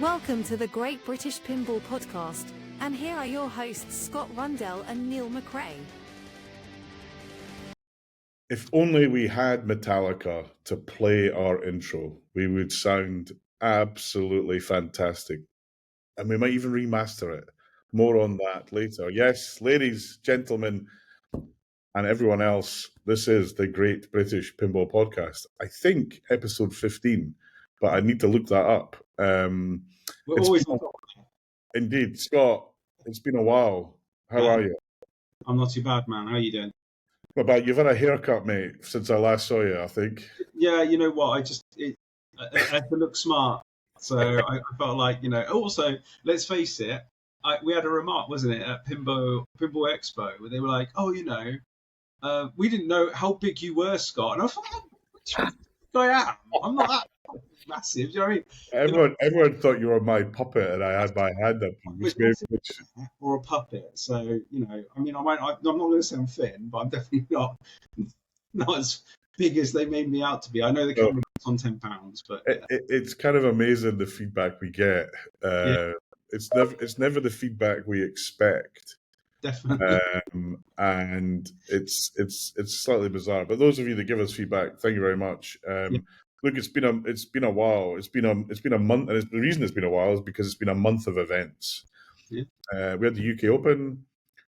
Welcome to the Great British Pinball Podcast, and here are your hosts Scott Rundell and Neil McRae. If only we had Metallica to play our intro, we would sound absolutely fantastic. And we might even remaster it. More on that later. Yes, ladies, gentlemen, and everyone else, this is the Great British Pinball Podcast. I think episode 15, but I need to look that up. We're always on top. Indeed. Scott, it's been a while. How are you? I'm not too bad, man. How are you doing? What about you've had a haircut, mate, since I last saw you, I think. Yeah, you know what? I had to look smart. So I felt like, also, let's face it, we had a remark, wasn't it, at Pinball Expo, where they were like, we didn't know how big you were, Scott. And I was like, I am. I'm not that massive. Do you know what I mean? Everyone thought you were my puppet, and I had my hand up. Or a puppet. So, I'm not going to sound thin, but I'm definitely not as big as they made me out to be. I know the camera puts on 10 pounds, but it's kind of amazing the feedback we get. It's never the feedback we expect. Definitely. And it's slightly bizarre. But those of you that give us feedback, thank you very much. Look, it's been a while. It's been a month, and the reason it's been a while is because it's been a month of events. Yeah. We had the UK Open.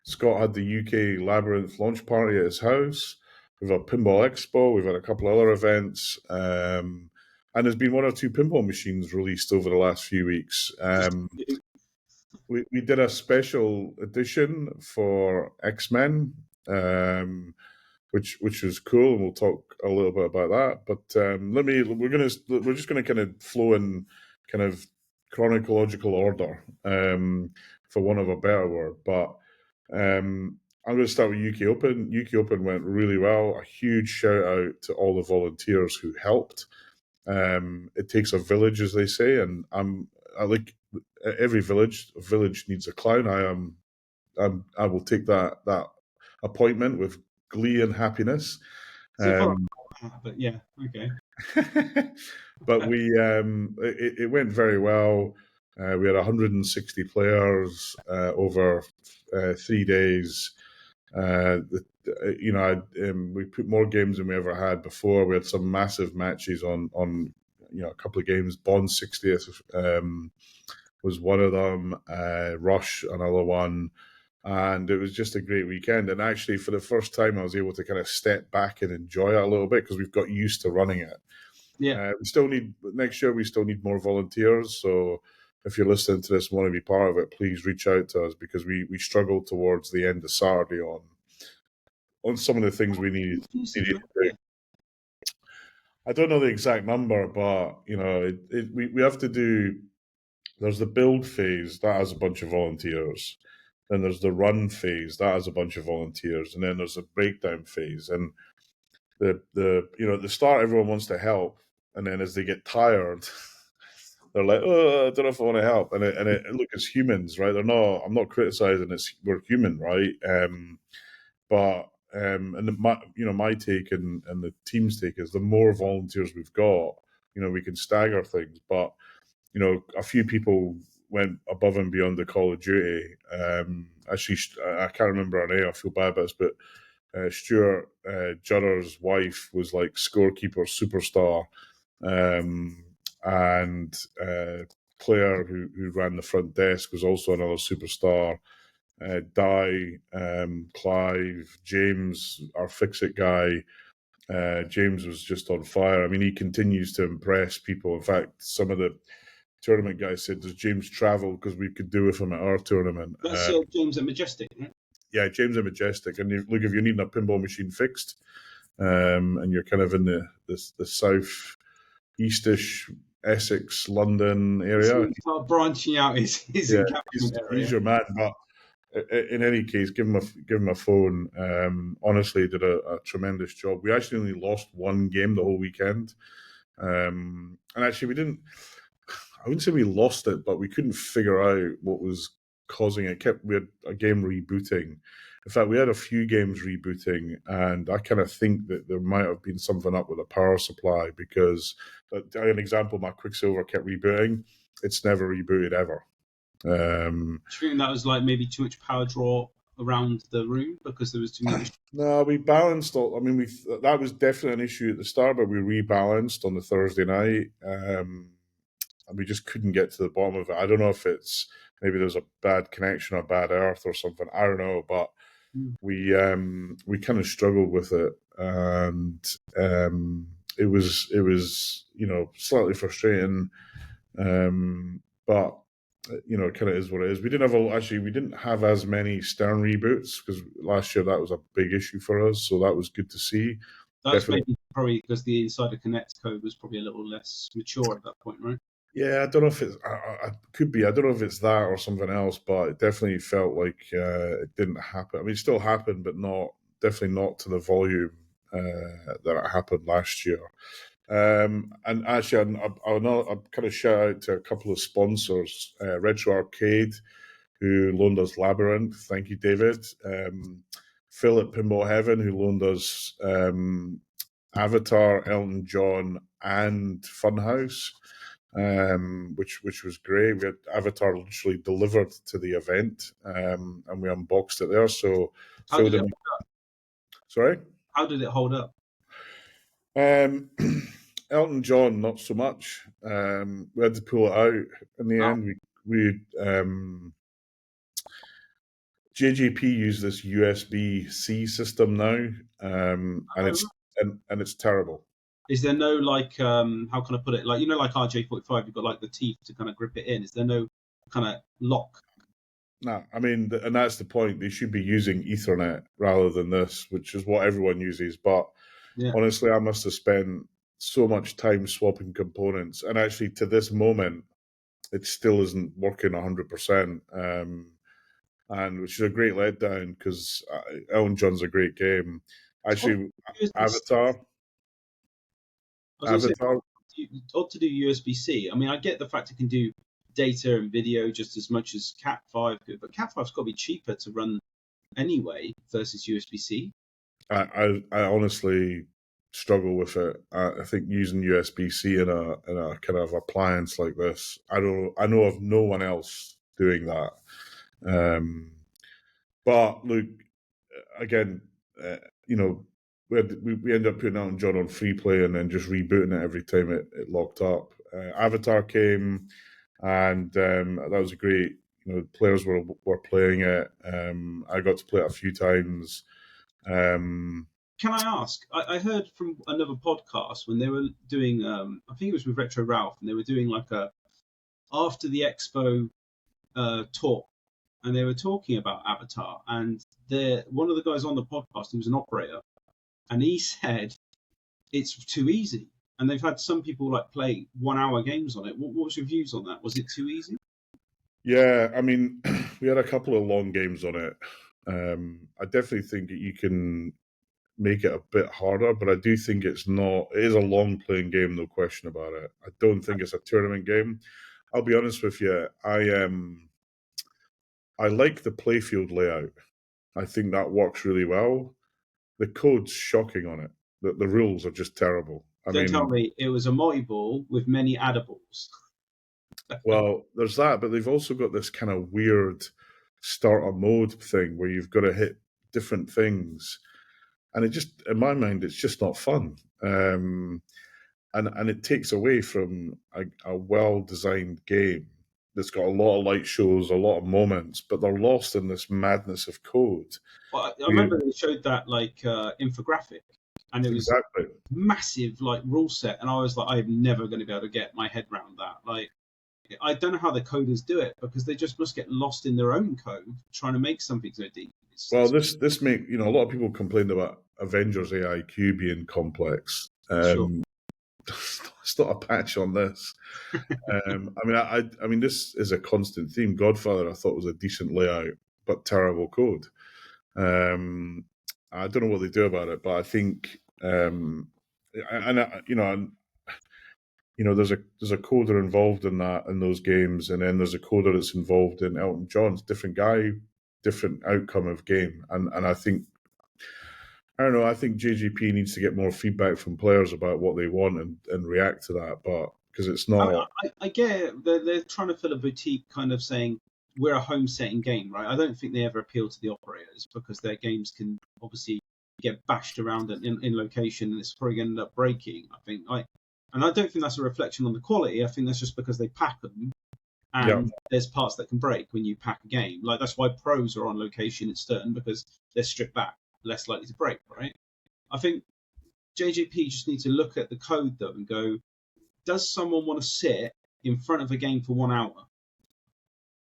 Scott had the UK Labyrinth launch party at his house. We've had Pinball Expo. We've had a couple of other events, and there's been one or two pinball machines released over the last few weeks. We did a special edition for X-Men, which was cool, and we'll talk a little bit about that. But we're just gonna kind of flow in kind of chronological order, for one of a better word. But I'm going to start with UK Open. UK Open went really well. A huge shout out to all the volunteers who helped. It takes a village, as they say, and I like every village. A village needs a clown. I will take that appointment with glee and happiness. But yeah, okay. But it went very well. We had 160 players over 3 days. We put more games than we ever had before. We had some massive matches on a couple of games. Bond 60th was one of them. Rush, another one. And it was just a great weekend. And actually, for the first time, I was able to kind of step back and enjoy it a little bit because we've got used to running it. Yeah. Next year, we still need more volunteers. So if you're listening to this and want to be part of it, please reach out to us because we struggled towards the end of Saturday on some of the things we needed to do. I don't know the exact number, but we have to do. There's the build phase that has a bunch of volunteers. Then there's the run phase that has a bunch of volunteers, and then there's a breakdown phase. And at the start, everyone wants to help, and then as they get tired, they're like, "Oh, I don't know if I want to help." And look, as humans, right? I'm not criticizing. We're human, right? My take and the team's take is the more volunteers we've got, we can stagger things. But a few people went above and beyond the Call of Duty. Actually, I can't remember her name. I feel bad about this, but Stuart Judder's wife was like scorekeeper superstar, and Claire, who ran the front desk, was also another superstar. Di, Clive, James, our fix-it guy. James was just on fire. I mean, he continues to impress people. In fact, some of the tournament guys said, "Does James travel? Because we could do with him at our tournament." That's James at Majestic, right? Yeah, James at Majestic. And look, if you're needing a pinball machine fixed, and you're kind of in the south eastish Essex, London area, branching out he's your man. But in any case, give him a phone. Honestly, he did a tremendous job. We actually only lost one game the whole weekend, and actually I wouldn't say we lost it, but we couldn't figure out what was causing it. We had a game rebooting. In fact, we had a few games rebooting, and I kind of think that there might have been something up with the power supply because, an example, my Quicksilver kept rebooting. it's never rebooted ever. Do you think that was like maybe too much power draw around the room because there was too many machines? No, we balanced. I mean, that was definitely an issue at the start, but we rebalanced on the Thursday night, and we just couldn't get to the bottom of it. I don't know if it's maybe there's a bad connection or bad earth or something. I don't know, but we kind of struggled with it, and it was slightly frustrating, but it kind of is what it is. We didn't have as many Stern reboots because last year that was a big issue for us, so that was good to see. That's maybe probably because the Insider Connect code was probably a little less mature at that point, right? Yeah, I don't know if it's I could be. I don't know if it's that or something else, but it definitely felt like it didn't happen. I mean, it still happened, but definitely not to the volume that it happened last year. And actually, I'll kind of shout out to a couple of sponsors, Retro Arcade, who loaned us Labyrinth. Thank you, David. Phil at Pinball Heaven, who loaned us Avatar, Elton John, and Funhouse, which was great. We had Avatar literally delivered to the event, and we unboxed it there. So, how did it hold up? Sorry? How did it hold up? Elton John, not so much. We had to pull it out in the end. We JJP use this USB-C system now, and it's terrible. Is there no how can I put it? Like like RJ45, you've got like the teeth to kind of grip it in. Is there no kind of lock? No, I mean, and that's the point. They should be using Ethernet rather than this, which is what everyone uses. But honestly, I must have spent so much time swapping components, and actually, to this moment, it still isn't working 100%. And which is a great letdown because Elton John's a great game. Actually, Avatar. Odd to do USB-C. I mean, I get the fact it can do data and video just as much as Cat5 could, but Cat5's got to be cheaper to run anyway versus USB-C. I honestly struggle with it. I think using USB-C in a kind of appliance like this, I know of no one else doing that. But look, again, we end up putting Elton John on free play and then just rebooting it every time it locked up. Avatar came, and that was a great. Players were playing it. I got to play it a few times. Can I ask? I heard from another podcast when they were doing. I think it was with Retro Ralph, and they were doing like a after the expo talk, and they were talking about Avatar. And one of the guys on the podcast, he was an operator, and he said it's too easy. And they've had some people like play 1 hour games on it. What was your views on that? Was it too easy? Yeah, I mean, we had a couple of long games on it. I definitely think that you can make it a bit harder, but I do think it is a long playing game, no question about it. I don't think it's a tournament game. I'll be honest with you, I like the playfield layout. I think that works really well. The code's shocking on it. The rules are just terrible. Don't tell me it was a multi-ball with many addables. Well, there's that, but they've also got this kind of weird starter mode thing where you've got to hit different things. And it just, in my mind, it's just not fun. And it takes away from a well-designed game that's got a lot of light shows, a lot of moments, but they're lost in this madness of code. Well, I remember they showed that infographic, and it was massive rule set, and I was like, I'm never going to be able to get my head around that. Like, I don't know how the coders do it because they just must get lost in their own code trying to make something so deep. This make a lot of people complained about Avengers AIQ being complex. Sure. It's not a patch on this. I mean, this is a constant theme. Godfather, I thought, was a decent layout, but terrible code. I don't know what they do about it, but I think, there's a coder involved in those games, and then there's a coder that's involved in Elton John's. Different guy, different outcome of game, and I think. I don't know. I think JGP needs to get more feedback from players about what they want and react to that. But because it's not. I get it. They're trying to fill a boutique, kind of saying we're a home setting game, right? I don't think they ever appeal to the operators because their games can obviously get bashed around in location, and it's probably going to end up breaking. And I don't think that's a reflection on the quality. I think that's just because they pack them, and there's parts that can break when you pack a game. Like that's why pros are on location at Sturton, because they're stripped back, less likely to break, right? I think JJP just need to look at the code though and go, does someone want to sit in front of a game for 1 hour?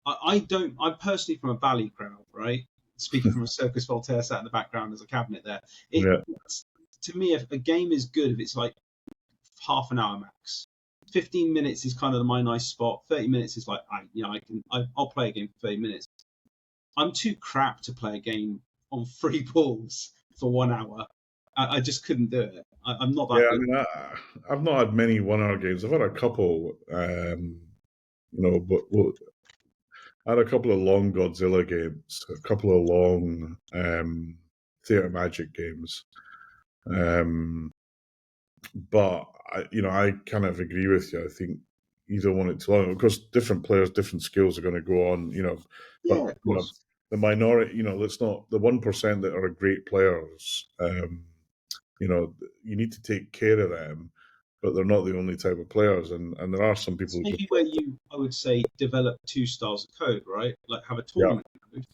I don't. I'm personally from a Bally crowd, right? Speaking from a Circus Voltaire sat in the background as a cabinet there. To me, if a game is good, if it's like half an hour max. 15 minutes is kind of my nice spot. 30 minutes is like, I'll play a game for 30 minutes. I'm too crap to play a game on 3 balls for 1 hour. I just couldn't do it. I'm not that good. I mean, I've not had many 1 hour games. I've had a couple, but I had a couple of long Godzilla games, a couple of long Theatre Magic games. But I kind of agree with you. I think you don't want it too long. Of course, different players, different skills are going to go on. But of course. the minority. Let's not the 1% that are great players. You need to take care of them, but they're not the only type of players. And there are some people. It's maybe where I would say, develop 2 styles of code, right? Like have a tournament code,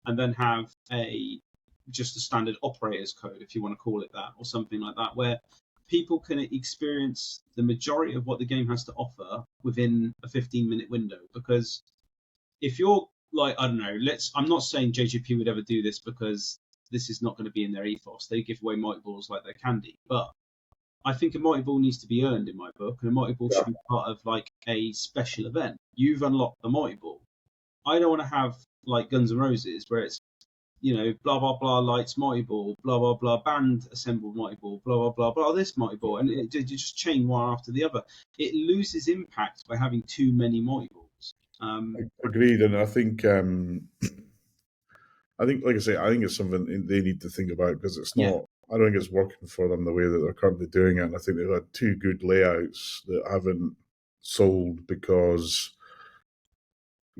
and then have just a standard operators code, if you want to call it that, or something like that, where people can experience the majority of what the game has to offer within a 15-minute window. Because if you're like, I don't know, I'm not saying JGP would ever do this because this is not going to be in their ethos. They give away multi balls like they're candy. But I think a multi ball needs to be earned in my book, and a multi ball should be part of like a special event. You've unlocked the multi ball. I don't want to have like Guns N' Roses where it's, blah, blah, blah, lights, multi-ball, blah, blah, blah, band assembled multi-ball, blah, blah, blah, blah, this multi-ball. And you just chain one after the other. It loses impact by having too many multi-balls. Agreed. And I think, like I say, I think it's something they need to think about, because it's not, I don't think it's working for them the way that they're currently doing it. And I think they've had 2 good layouts that haven't sold because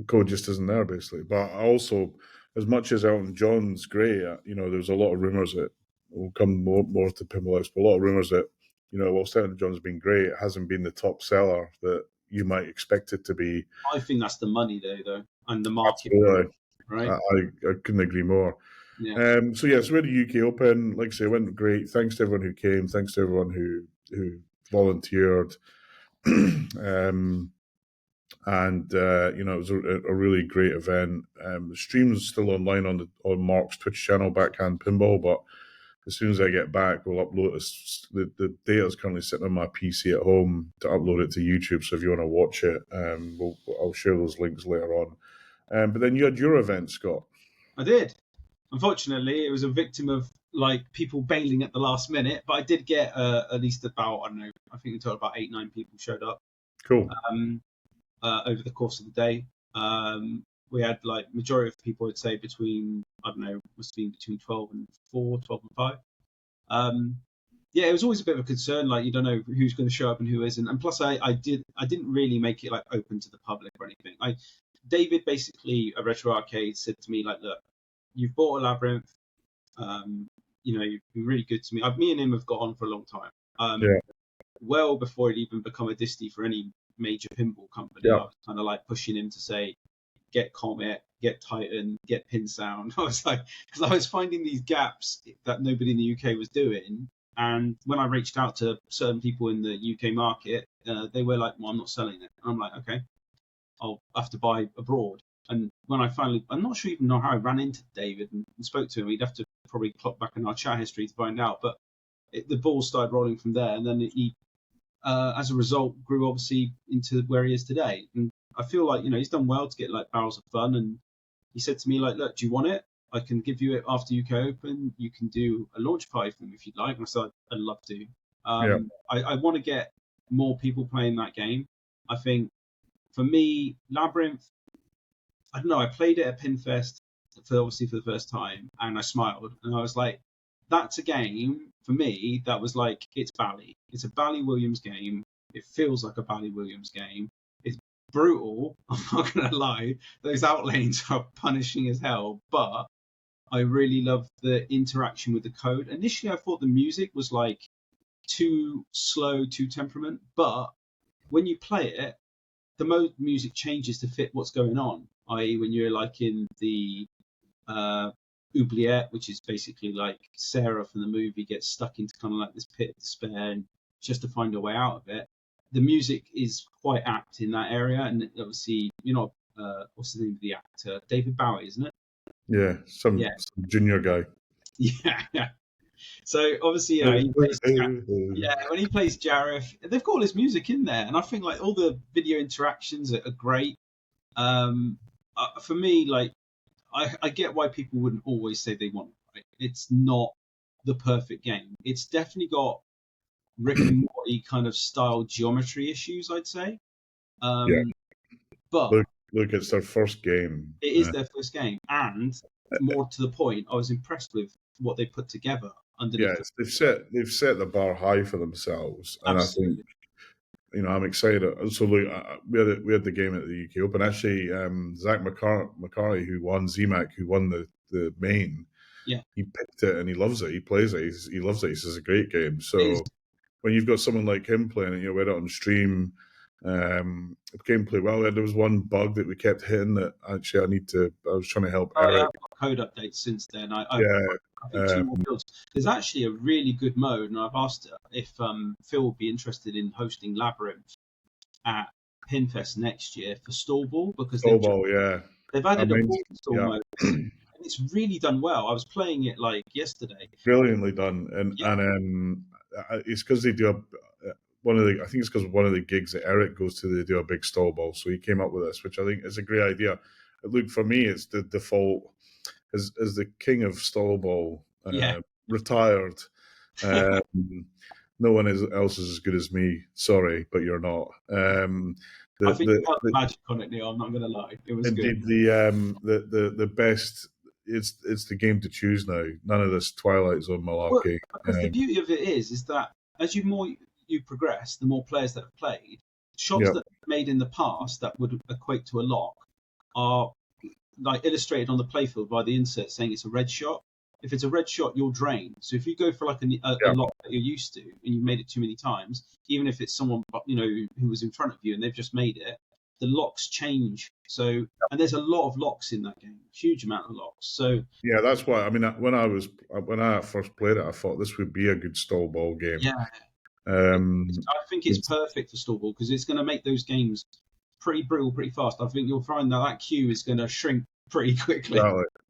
code just isn't there, basically. But also, as much as Elton John's great, there's a lot of rumours that will come more to Pinball Expo. A lot of rumours that, whilst Elton John's been great, it hasn't been the top seller that you might expect it to be. I think that's the money, though, and the market. Absolutely. Right? I couldn't agree more. Yeah. So we had the UK Open. Like I say, it went great. Thanks to everyone who came. Thanks to everyone who volunteered. And it was a really great event. The stream's still online on Mark's Twitch channel, Backhand Pinball, but as soon as I get back, we'll upload it. The data's currently sitting on my PC at home to upload it to YouTube, so if you want to watch it, I'll share those links later on. But then you had your event, Scott. I did. Unfortunately, it was a victim of like people bailing at the last minute, but I did get at least about, I don't know, I think in total about 8-9 people showed up. Cool. Over the course of the day. We had like majority of people, I'd say between, I don't know, must have been between 12 and 5. It was always a bit of a concern, like you don't know who's going to show up and who isn't. And plus I didn't really make it like open to the public or anything. David basically at Retro Arcade said to me like, look, you've bought a Labyrinth, you've been really good to me. Me and him have got on for a long time. Well before it even become a disty for any major pinball company. I was kind of like pushing him to say, get Comet, get Titan, get Pin Sound. I was like, because I was finding these gaps that nobody in the UK was doing. And when I reached out to certain people in the UK market, they were like, well, I'm not selling it. And I'm like, okay, I'll have to buy abroad. And when I finally, I'm not sure even know how I ran into David and spoke to him. He'd have to probably clock back in our chat history to find out. But the ball started rolling from there. And then he, as a result, grew obviously into where he is today. And I feel like, he's done well to get like Barrels of Fun. And he said to me, like, look, do you want it? I can give you it after UK Open. You can do a launch party for me if you'd like. And I said, I'd love to. I want to get more people playing that game. I think for me, Labyrinth, I don't know, I played it at Pinfest for the first time, and I smiled. And I was like, that's a game, for me, that was like, it's Bally. It's a Bally Williams game. It feels like a Bally Williams game. It's brutal. I'm not gonna lie. Those outlanes are punishing as hell, but I really love the interaction with the code. Initially, I thought the music was like too slow, too temperament, but when you play it, the music changes to fit what's going on. I.e., when you're like in the oubliette, which is basically like Sarah from the movie gets stuck into kind of like this pit of despair and just to find a way out of it. The music is quite apt in that area, and obviously, what's the name of the actor? David Bowie, isn't it? Yeah, some junior guy. Yeah. So obviously, when he plays Jareth, they've got all his music in there, and I think like all the video interactions are great. For me, like I get why people wouldn't always say they want it. Right? It's not the perfect game. It's definitely got Rick and Morty kind of style geometry issues, I'd say. But look, it's their first game. It is their first game, and more to the point, I was impressed with what they put together underneath. Yeah, they've set the bar high for themselves, and Absolutely. I think I'm excited. So look, we had the game at the UK Open. Actually, Zach McCarthy, who won the main, he picked it and he loves it. He plays it. He loves it. He says it's a great game. So when you've got someone like him playing it, we had it on stream. Gameplay well. There was one bug that we kept hitting that actually I was trying to help Eric. I've got code updates since then. I think 2 more builds. There's actually a really good mode, and I've asked if Phil would be interested in hosting Labyrinth at Pinfest next year for Stallball, because they've added a stall mode. And it's really done well. I was playing it like yesterday. Brilliantly done, and it's because they do I think it's because one of the gigs that Eric goes to, they do a big stall ball. So he came up with this, which I think is a great idea. Look, for me, it's the default as the king of stall ball, retired. No one else is as good as me. Sorry, but you're not. I think you got the magic on it, Neil. I'm not going to lie. It was indeed good. The best. It's the game to choose now. None of this Twilight Zone malarkey. Well, because the beauty of it is that as you progress, the more players that have played, shots that are made in the past that would equate to a lock are like illustrated on the playfield by the insert saying it's a red shot. If it's a red shot, you'll drain. So if you go for like a lock that you're used to and you've made it too many times, even if it's someone who was in front of you and they've just made it, the locks change. So and there's a lot of locks in that game, huge amount of locks. So that's why. I mean, when I first played it, I thought this would be a good stall ball game. Yeah. I think it's perfect for stallball because it's going to make those games pretty brutal, pretty fast. I think you'll find that queue is going to shrink pretty quickly.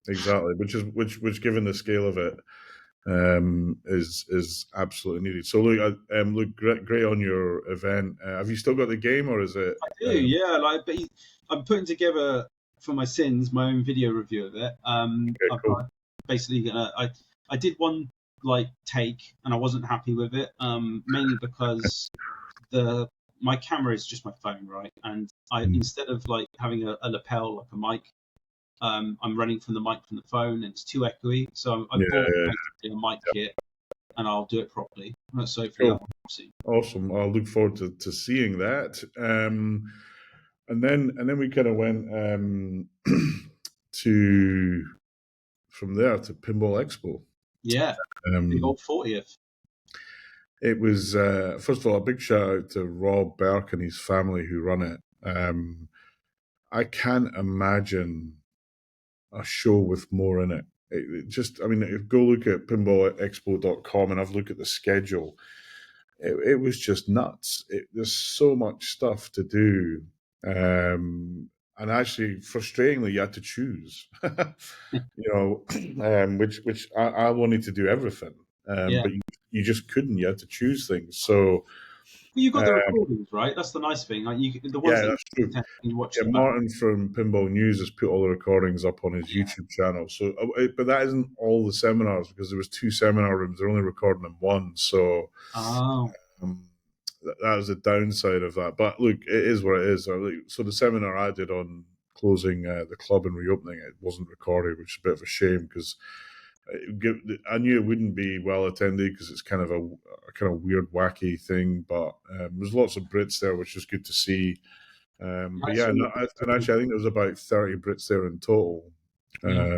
Exactly. Which given the scale of it, is absolutely needed. So look, great on your event. Have you still got the game, or is it? I do, but I'm putting together for my sins my own video review of it. Cool. Basically, I did one take and I wasn't happy with it, mainly because my camera is just my phone, right? And instead of having a lapel like a mic, I'm running from the mic from the phone, and it's too echoey. So I bought a mic kit, and I'll do it properly. So cool. Awesome. I'll look forward to seeing that. And then we kind of went from there to Pinball Expo. Yeah, the old 40th. It was, first of all, a big shout out to Rob Burke and his family who run it. I can't imagine a show with more in it. Go look at pinballexpo.com and I've looked at the schedule. It was just nuts. There's so much stuff to do. And actually, frustratingly, you had to choose. Which I wanted to do everything, but you just couldn't. You had to choose things. So you got the recordings, right? That's the nice thing. That's true. You watch Martin from Pinball News has put all the recordings up on his YouTube channel. So, but that isn't all the seminars because there was 2 seminar rooms. They're only recording in one. So, that was the downside of that. But look, it is what it is. So the seminar I did on closing the club and reopening it wasn't recorded, which is a bit of a shame because I knew it wouldn't be well attended because it's kind of a kind of weird, wacky thing. But there's lots of Brits there, which is good to see. But yeah, and actually, I think there was about 30 Brits there in total. Yeah.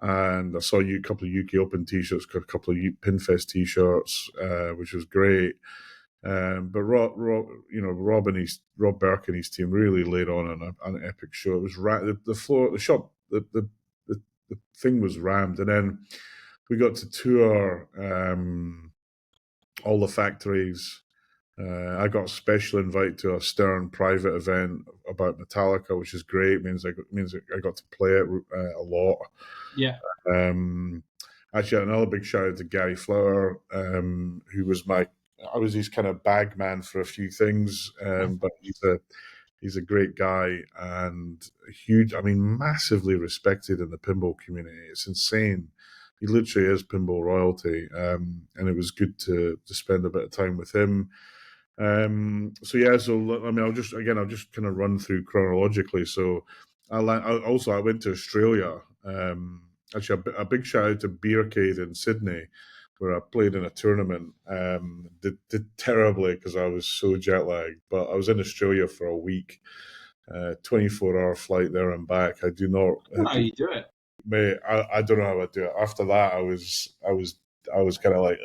And I saw a couple of UK Open T-shirts, a couple of Pinfest T-shirts, which was great. But Rob Burke and his team really laid on an epic show. It was the floor, the shop, the thing was rammed, and then we got to tour all the factories. I got a special invite to a Stern private event about Metallica, which is great. It means I got to play it a lot. Yeah. Actually, another big shout out to Gary Flower, who was I was his kind of bag man for a few things, but he's a great guy and huge. I mean, massively respected in the pinball community. It's insane. He literally is pinball royalty, and it was good to spend a bit of time with him. So I mean, I'll just kind of run through chronologically. So I went to Australia. Actually, a big shout out to Beercade in Sydney, where I played in a tournament. Did terribly because I was so jet lagged, but I was in Australia for a week, 24-hour flight there and back. I do not. How you do it? Mate, I don't know how I do it. After that, I was kind of like.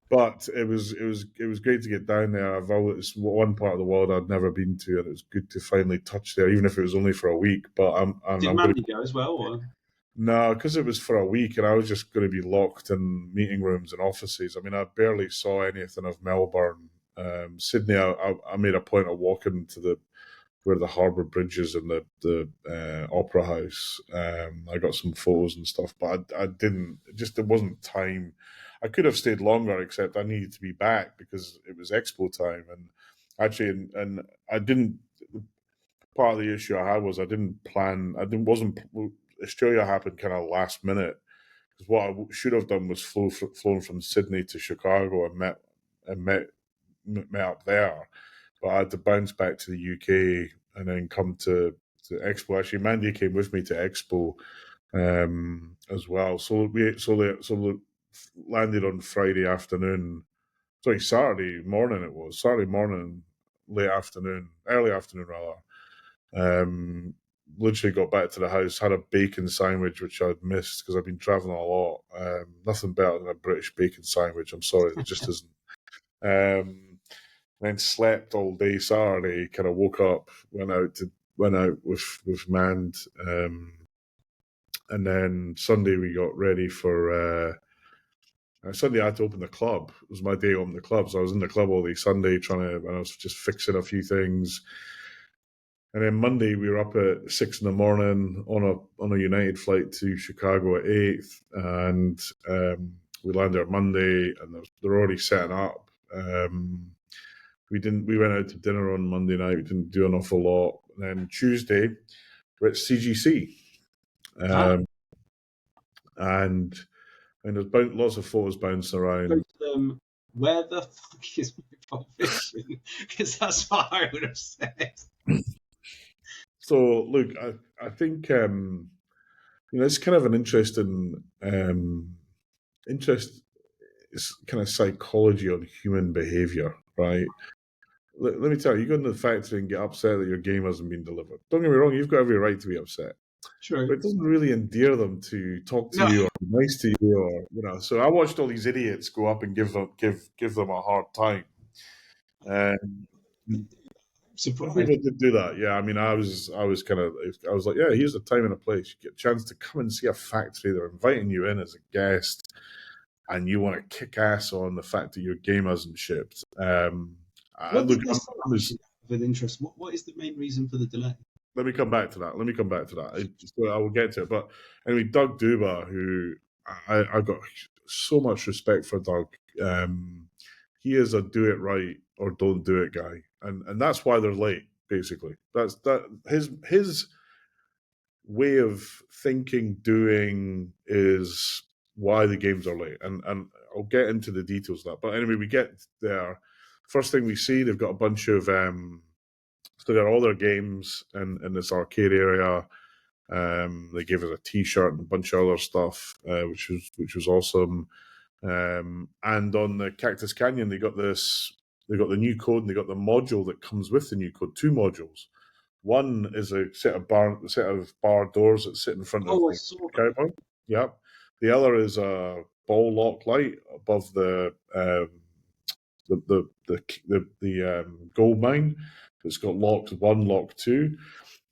But it was great to get down there. It's one part of the world I'd never been to, and it was good to finally touch there, even if it was only for a week. But Did Mandy go as well? Or? No, because it was for a week, and I was just going to be locked in meeting rooms and offices. I mean, I barely saw anything of Melbourne. Sydney, I made a point of walking to where the harbour bridge is and the opera house. I got some photos and stuff, but I didn't. There wasn't time. I could have stayed longer, except I needed to be back because it was Expo time. And actually, and I didn't. Part of the issue I had was I didn't plan. Australia happened kind of last minute because what I should have done was flown from Sydney to Chicago and met up there. But I had to bounce back to the UK and then come to Expo. Actually, Mandy came with me to Expo as well. So we landed on Friday afternoon. Sorry, Saturday morning it was. Saturday morning, early afternoon rather. Literally got back to the house, had a bacon sandwich, which I'd missed because I've been traveling a lot. Nothing better than a British bacon sandwich. I'm sorry, it just isn't. Then slept all day Saturday, kind of woke up, went out with Mand. And then Sunday we got ready for Sunday I had to open the club. It was my day to open the club. So I was in the club all day Sunday and I was just fixing a few things. And then Monday we were up at 6 a.m. on a United flight to Chicago at 8, and we landed on Monday, and they're already setting up. We went out to dinner on Monday night. We didn't do an awful lot. And then Tuesday we're at CGC, and there's lots of photos bouncing around. Where the fuck is my fishing? Because that's what I would have said. So look, I think it's kind of an interesting it's kind of psychology on human behavior, right? Let me tell you, you go into the factory and get upset that your game hasn't been delivered. Don't get me wrong, you've got every right to be upset. True. But it doesn't really endear them to talk to you or be nice to you, or So I watched all these idiots go up and give them a hard time. Surprised. People did do that, yeah. I mean, I was like, yeah, here's the time and a place. You get a chance to come and see a factory. They're inviting you in as a guest, and you want to kick ass on the fact that your game hasn't shipped. With interest, what is the main reason for the delay? Let me come back to that. I will get to it. But anyway, Doug Duba, who I've got so much respect for Doug. He is a do it right or don't do it guy, and that's why they're late. Basically, his way of thinking, doing is why the games are late, and I'll get into the details of that. But anyway, we get there. First thing we see, they've got a bunch of so they're all their games in this arcade area. They gave us a T-shirt and a bunch of other stuff, which was awesome. And on the Cactus Canyon, they got the new code, and they got the module that comes with the new code. 2 modules. One is a set of bar doors that sit in front of Oh, I the saw that. cowboy. Yep. The other is a ball lock light above the gold mine. It's got locked 1, lock 2.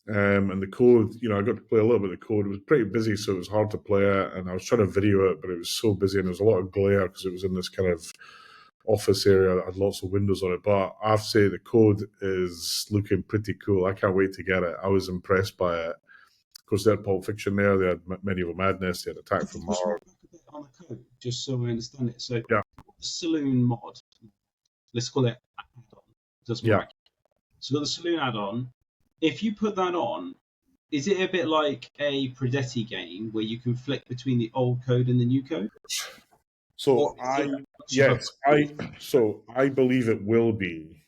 And the code, I got to play a little bit of the code. It was pretty busy, so it was hard to play it. And I was trying to video it, but it was so busy, and there was a lot of glare because it was in this kind of office area that had lots of windows on it. But I have to say, the code is looking pretty cool. I can't wait to get it. I was impressed by it. Of course, they had Pulp Fiction there. They had Medieval Madness. They had Attack from Mars. On the code, just so I understand it. So, Yeah. the Saloon mod, let's call it add-on. Doesn't matter. So, the Saloon add-on. If you put that on, is it a bit like a Predetti game where you can flick between the old code and the new code? So I believe it will be.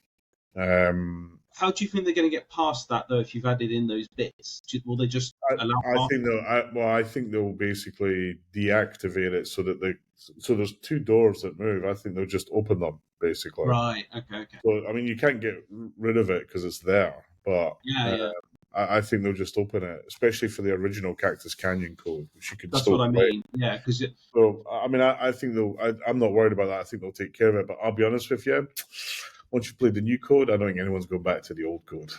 How do you think they're going to get past that though? If you've added in those bits, will they just allow? I think they'll basically deactivate it so that there's 2 doors that move. I think they'll just open them basically. Right. Okay. So I mean, you can't get rid of it because it's there, but yeah. I think they'll just open it, especially for the original Cactus Canyon code, which you can That's still what I play. mean. Yeah, because So I mean, I think I'm not worried about that. I think they'll take care of it. But I'll be honest with you, once you've played the new code, I don't think anyone's going back to the old code.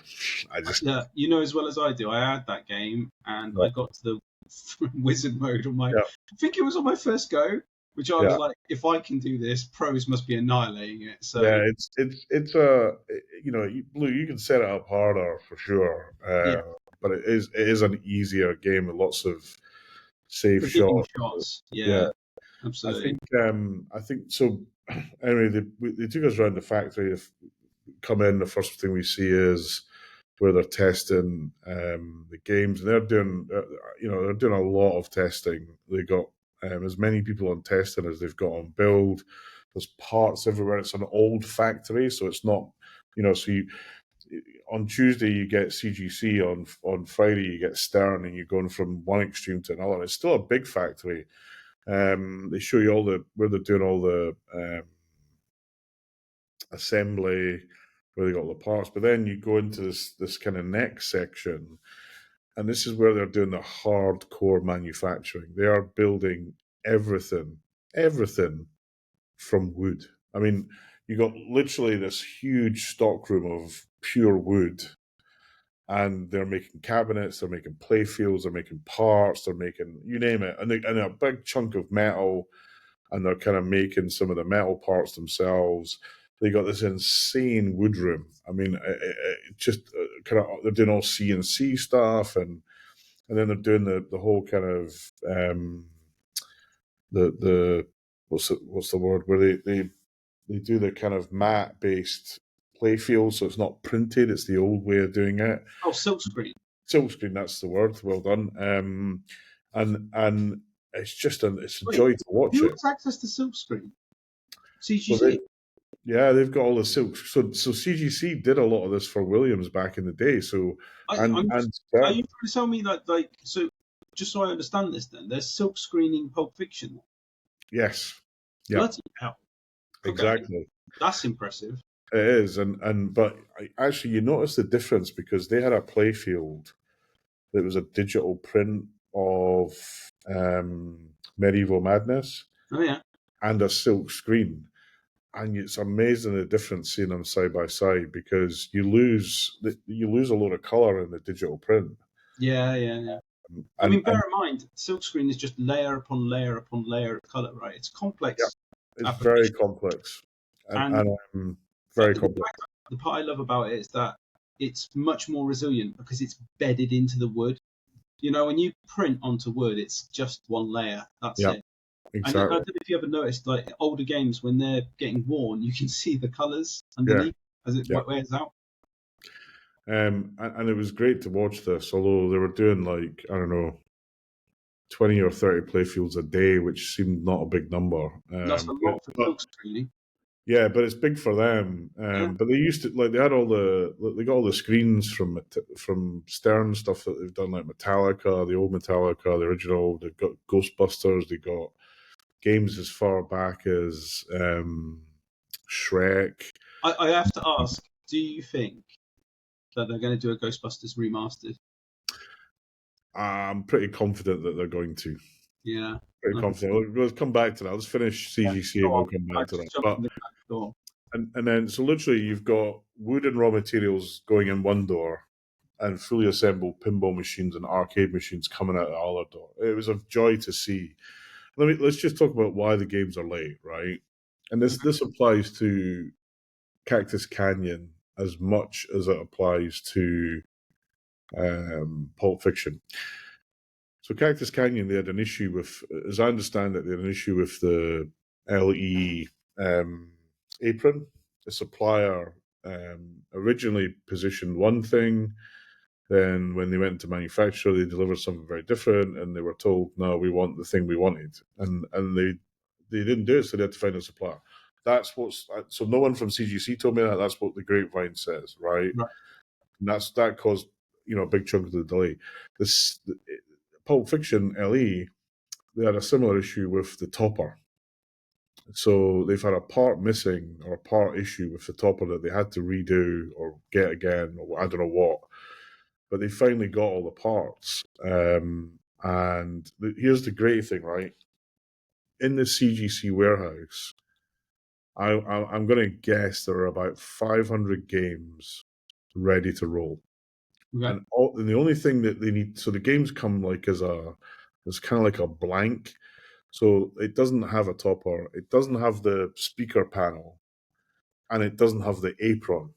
Yeah, you know as well as I do. I had that game and I got to the wizard mode on my. Yeah. I think it was on my first go, which I was like, if I can do this, pros must be annihilating it. So yeah, it's a Blue. You can set it up harder for sure, but it is an easier game with lots of safe shots. Yeah, absolutely. I think so. Anyway, they took us around the factory. Come in, the first thing we see is where they're testing the games, and they're doing a lot of testing. They got as many people on testing as they've got on build. There's parts everywhere. It's an old factory, so it's not, on Tuesday you get CGC, on Friday you get Stern, and you're going from one extreme to another. It's still a big factory. They show you where they're doing all the assembly, where they got all the parts, but then you go into this kind of next section, and this is where they're doing the hardcore manufacturing. They are building everything from wood. I mean, you got literally this huge stockroom of pure wood, and they're making cabinets, they're making play fields, they're making parts, they're making, you name it, and a big chunk of metal, and they're kind of making some of the metal parts themselves. They got this insane wood room. I mean, just kind of, they're doing all CNC stuff, and then they're doing the whole kind of the what's the word, where they do the kind of mat based play field, so it's not printed. It's the old way of doing it. Oh, silkscreen. Silkscreen, that's the word. Well done. And it's just it's a joy to watch who it. has access to silkscreen? CGC. Yeah, they've got all the silk. So CGC did a lot of this for Williams back in the day. So are you trying to tell me that, like, so just so I understand this, then there's silk screening Pulp Fiction? Yes. Yeah. Bloody hell. Okay. Exactly. That's impressive. It is, but actually, you notice the difference because they had a play field that was a digital print of Medieval Madness. Oh yeah. And a silk screen. And it's amazing the difference seeing them side by side, because you lose a lot of color in the digital print. Yeah. I mean, bear in mind, silkscreen is just layer upon layer upon layer of color, right? It's complex. Yeah, it's very complex, and very complex. The part I love about it is that it's much more resilient because it's bedded into the wood. When you print onto wood, it's just one layer. That's it. Exactly. And I don't know if you ever noticed, like older games, when they're getting worn, you can see the colours underneath as it wears out. And it was great to watch this, although they were doing, like, I don't know, 20 or 30 playfields a day, which seemed not a big number. That's a lot for silk screening. Yeah, but it's big for them. Yeah. But they used to they got all the screens from Stern stuff that they've done, like Metallica, the old Metallica, the original. They've got Ghostbusters. They got games as far back as Shrek. I have to ask, do you think that they're going to do a Ghostbusters remastered? I'm pretty confident that they're going to. Yeah. Pretty confident. We'll come back to that. Let's finish CGC and we'll come back to that. But and then so literally you've got wood and raw materials going in one door, and fully assembled pinball machines and arcade machines coming out the other door. It was a joy to see. Let's just talk about why the games are late, right? And this applies to Cactus Canyon as much as it applies to Pulp Fiction. So Cactus Canyon, they had an issue with, as I understand it, they had an issue with the LE apron. The supplier originally positioned one thing. Then when they went to manufacture, they delivered something very different, and they were told, "No, we want the thing we wanted," and they didn't do it, so they had to find a supplier. That's what's so. No one from CGC told me that. That's what the grapevine says, right? And that caused a big chunk of the delay. This Pulp Fiction LE, they had a similar issue with the topper. So they've had a part missing or a part issue with the topper that they had to redo or get again, or I don't know what. But they finally got all the parts. And here's the great thing, right? In the CGC warehouse, I'm going to guess there are about 500 games ready to roll. Okay. And the only thing that they need, so the games come like as kind of like a blank. So it doesn't have a topper, it doesn't have the speaker panel, and it doesn't have the apron,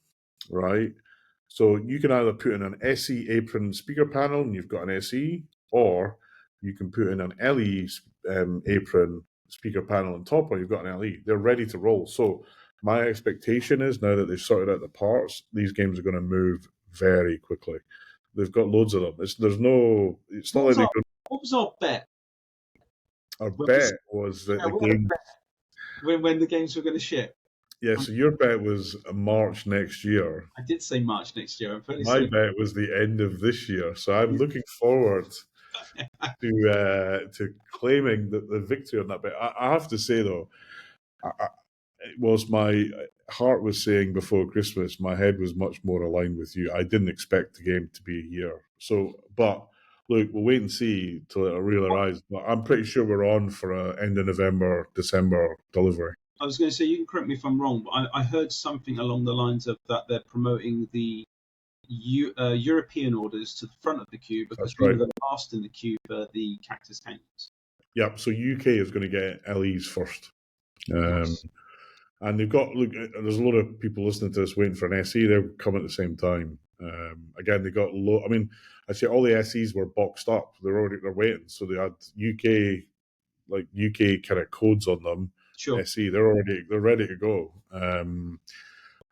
right? So you can either put in an SE apron speaker panel and you've got an SE, or you can put in an LE apron speaker panel and topper, you've got an LE. They're ready to roll. So my expectation is now that they've sorted out the parts, these games are going to move very quickly. They've got loads of them. It's not like they've got. What was our bet? Our bet was that the game when the games were going to ship. Yeah, so your bet was March next year. I did say March next year. My bet was the end of this year. So I'm looking forward to claiming the victory on that bet. I have to say though, it was my heart was saying before Christmas, my head was much more aligned with you. I didn't expect the game to be a year. So, but look, we'll wait and see till it really arrives. But I'm pretty sure we're on for a end of November, December delivery. I was going to say, you can correct me if I'm wrong, but I heard something along the lines of that they're promoting the European orders to the front of the queue because we were the last in the queue for the Cactus Canyons. Yep, so UK is going to get LEs first. And they've got, there's a lot of people listening to this waiting for an SE. They're coming at the same time. Again, they got I say all the SEs were boxed up. They're waiting. So they had UK kind of codes on them. Sure. SE, they're ready to go. And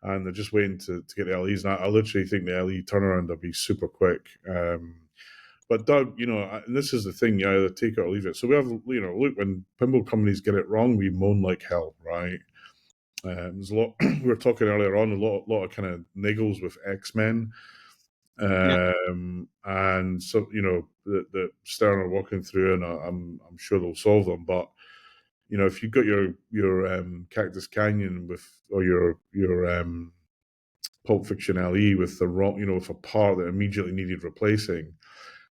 they're just waiting to get the LEs. And I literally think the LE turnaround will be super quick. But Doug, and this is the thing, you either take it or leave it. So we have, look, when pinball companies get it wrong, we moan like hell, right? There's a lot. We were talking earlier on, a lot of kind of niggles with X-Men, and so the Stern are walking through, and I'm sure they'll solve them. But if you've got your Cactus Canyon or your Pulp Fiction LE with the wrong, with a part that immediately needed replacing,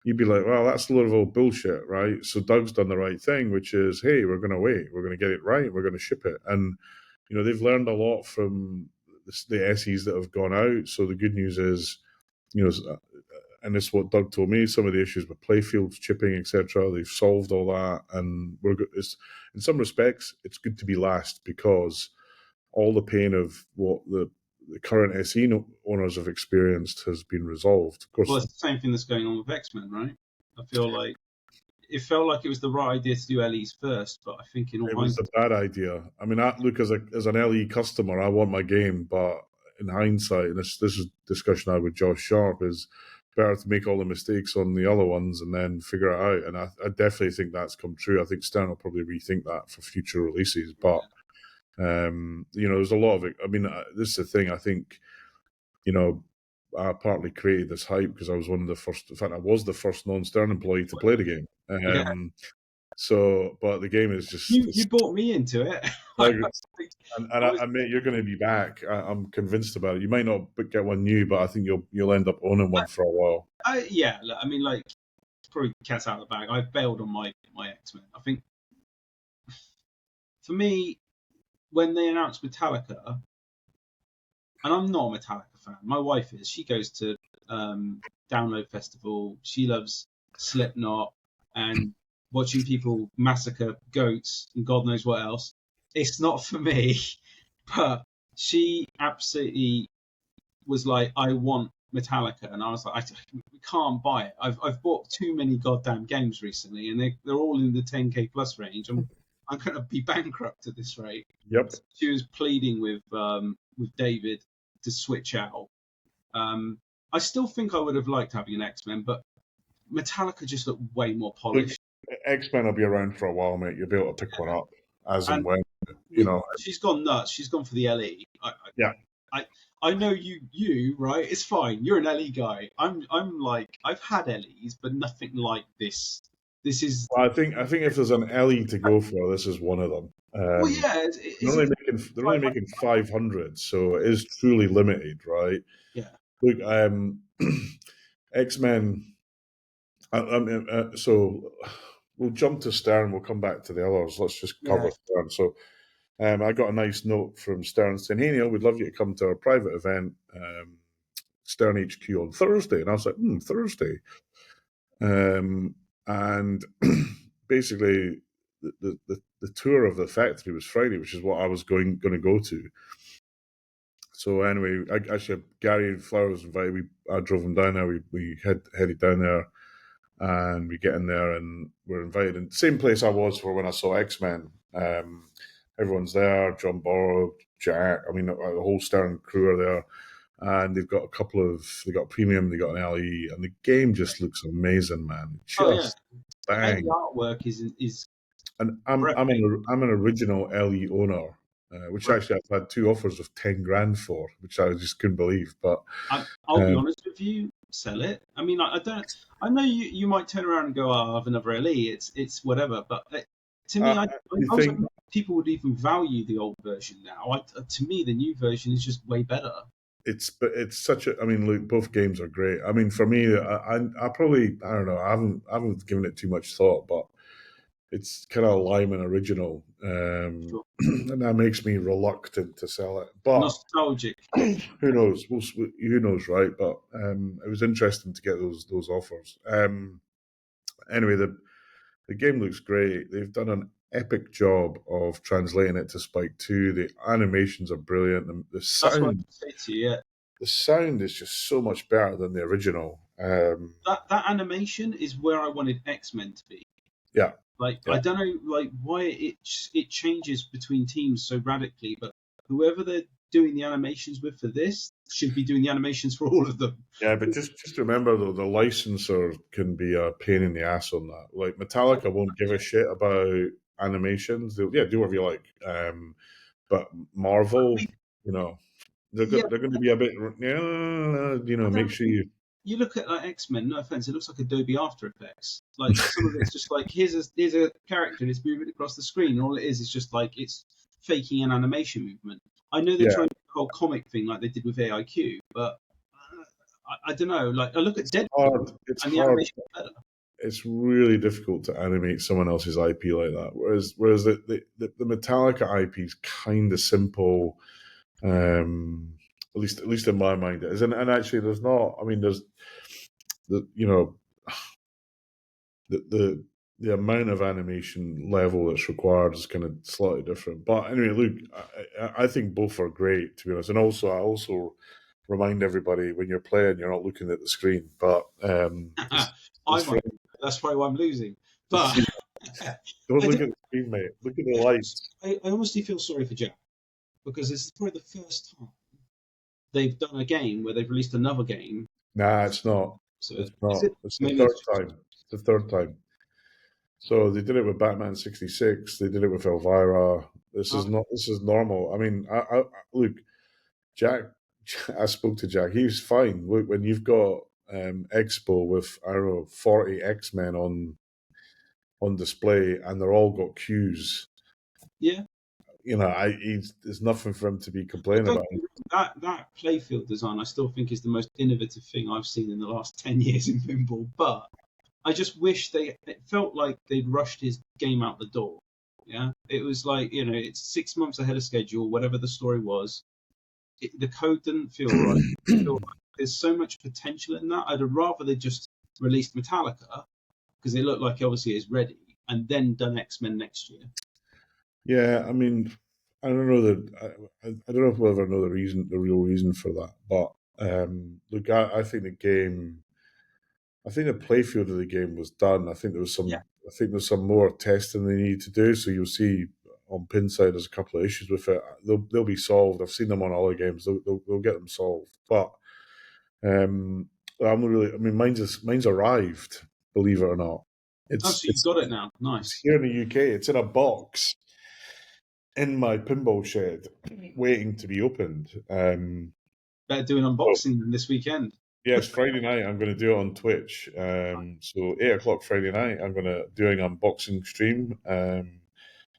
you'd be like, well, that's a lot of old bullshit, right? So Doug's done the right thing, which is, hey, we're going to wait, we're going to get it right, we're going to ship it, and they've learned a lot from the SEs that have gone out. So the good news is, and this is what Doug told me, some of the issues with playfields, chipping, etc., they've solved all that, and in some respects, it's good to be last because all the pain of what the current SE owners have experienced has been resolved. Of course, well, it's the same thing that's going on with X-Men, right? I feel like it felt like it was the right idea to do LEs first, but I think it was a bad idea. I mean, look, as an LE customer, I want my game, but in hindsight, and this is discussion I had with Josh Sharp, is better to make all the mistakes on the other ones and then figure it out. And I definitely think that's come true. I think Stern will probably rethink that for future releases. But There's a lot of it. I mean, this is the thing. I think, I partly created this hype because I was one of the first. In fact, I was the first non-Stern employee to play the game. Yeah. But the game is just. You brought me into it. Mate, you're going to be back. I'm convinced about it. You might not get one new, but I think you'll end up owning one for a while. Yeah, I mean, like, probably cat's out of the bag. I bailed on my X-Men. I think for me, when they announced Metallica, and I'm not a Metallica fan. My wife is. She goes to Download Festival. She loves Slipknot and watching people massacre goats and God knows what else. It's not for me, but she absolutely was like, I want Metallica, and I was like, we can't buy it. I've bought too many goddamn games recently, and they're all in the 10k plus range. I'm going to be bankrupt at this rate. Yep. She was pleading with David to switch out. I still think I would have liked having an X-Men, but Metallica just looked way more polished. X-Men will be around for a while, mate. You'll be able to pick one up as and when. She's gone nuts. She's gone for the LE. I know you right. It's fine. You're an LE guy. I'm like, I've had LEs, but nothing like this. This is. Well, I think if there's an LE to go for, this is one of them. Well, yeah, they're only making 500, so it is truly limited, right? Yeah. Look, X-Men. So we'll jump to Stern. We'll come back to the others. Let's just cover Stern. So. I got a nice note from Stern saying, "Hey Neil, we'd love you to come to our private event, Stern HQ on Thursday." And I was like, Thursday. And basically, the tour of the factory was Friday, which is what I was going to go to. So anyway, Gary Flowers invited. I drove him down there. We headed down there, and we get in there, and we're invited in the same place I was for when I saw X-Men. Everyone's there, John Borrow, Jack, I mean, the whole Stern crew are there. And they've got they got premium, they got an LE, and the game just looks amazing, man. Bang. The artwork is. And I'm an original LE owner, which actually I've had 2 offers of 10 grand for, which I just couldn't believe. But I'll be honest with you, sell it. I mean, I don't. I know you might turn around and go, "Oh, I have another LE." It's whatever, but to me, I think people would even value the old version now. To me, the new version is just way better. It's such a. I mean, look, both games are great. I mean, for me, I probably, I don't know. I haven't given it too much thought, but it's kind of Lyman original, Sure. and that makes me reluctant to sell it. But nostalgic. Who knows? Who knows, right? But it was interesting to get those offers. Anyway, the game looks great. They've done an epic job of translating it to Spike 2. The animations are brilliant. The sound, that's what I say to you, yeah. The sound is just so much better than the original. That animation is where I wanted X-Men to be. Yeah. I don't know why it changes between teams so radically, but whoever they're doing the animations with for this should be doing the animations for all of them. Yeah, but just remember though, the licensor can be a pain in the ass on that. Like Metallica won't give a shit about animations. They'll do whatever you like. But Marvel, they're going to be a bit, make sure you. You look at X-Men, no offense, it looks like Adobe After Effects. Like some of it's just like here's a character and it's moving across the screen, and all it is just like it's faking an animation movement. I know they're trying to do the whole comic thing like they did with AIQ, but I don't know. Like I look at Deadpool, and the animation is better. It's really difficult to animate someone else's IP like that. Whereas the Metallica IP is kind of simple. At least in my mind it is, and actually there's not. I mean, there's the amount of animation level that's required is kind of slightly different. But anyway, look, I think both are great, to be honest. And also, I also remind everybody when you're playing, you're not looking at the screen. But that's probably why I'm losing. But don't look at the screen, mate. Look at the lights. I honestly feel sorry for Jack, because this is probably the first time they've done a game where they've released another game. Nah, it's not. So it's not. It's the third time. It's the third time. So they did it with Batman 66. They did it with Elvira. This is Oh, not. This is normal. I mean, look, Jack. I spoke to Jack. He was fine. Look, when you've got Expo with I don't know 40 X Men on display, and they're all got queues. yeah. You know, there's nothing for him to be complaining Don't about. get me wrong, that playfield design I still think is the most innovative thing I've seen in the last 10 years in pinball. But I just wish it felt like they'd rushed his game out the door. Yeah, it was like, it's 6 months ahead of schedule, whatever the story was. The code didn't feel right. Feel like there's so much potential in that. I'd have rather they just released Metallica because it looked like obviously it's ready, and then done X-Men next year. Yeah, I mean, I don't know that I don't know if we'll ever know the real reason for that. But look, I think the game, I think the playfield of the game was done. Yeah. I think there's some more testing they need to do. So you'll see on Pinside there's a couple of issues with it. They'll be solved. I've seen them on other games. They'll get them solved. But um, I'm not really. I mean, mine's arrived. Believe it or not, Oh, so you've got it now. it's Nice. here in the UK. It's in a box in my pinball shed, waiting to be opened. Better do an So unboxing this weekend. yes, Friday night I'm going to do it on Twitch. So 8 o'clock Friday night I'm going to do an unboxing stream.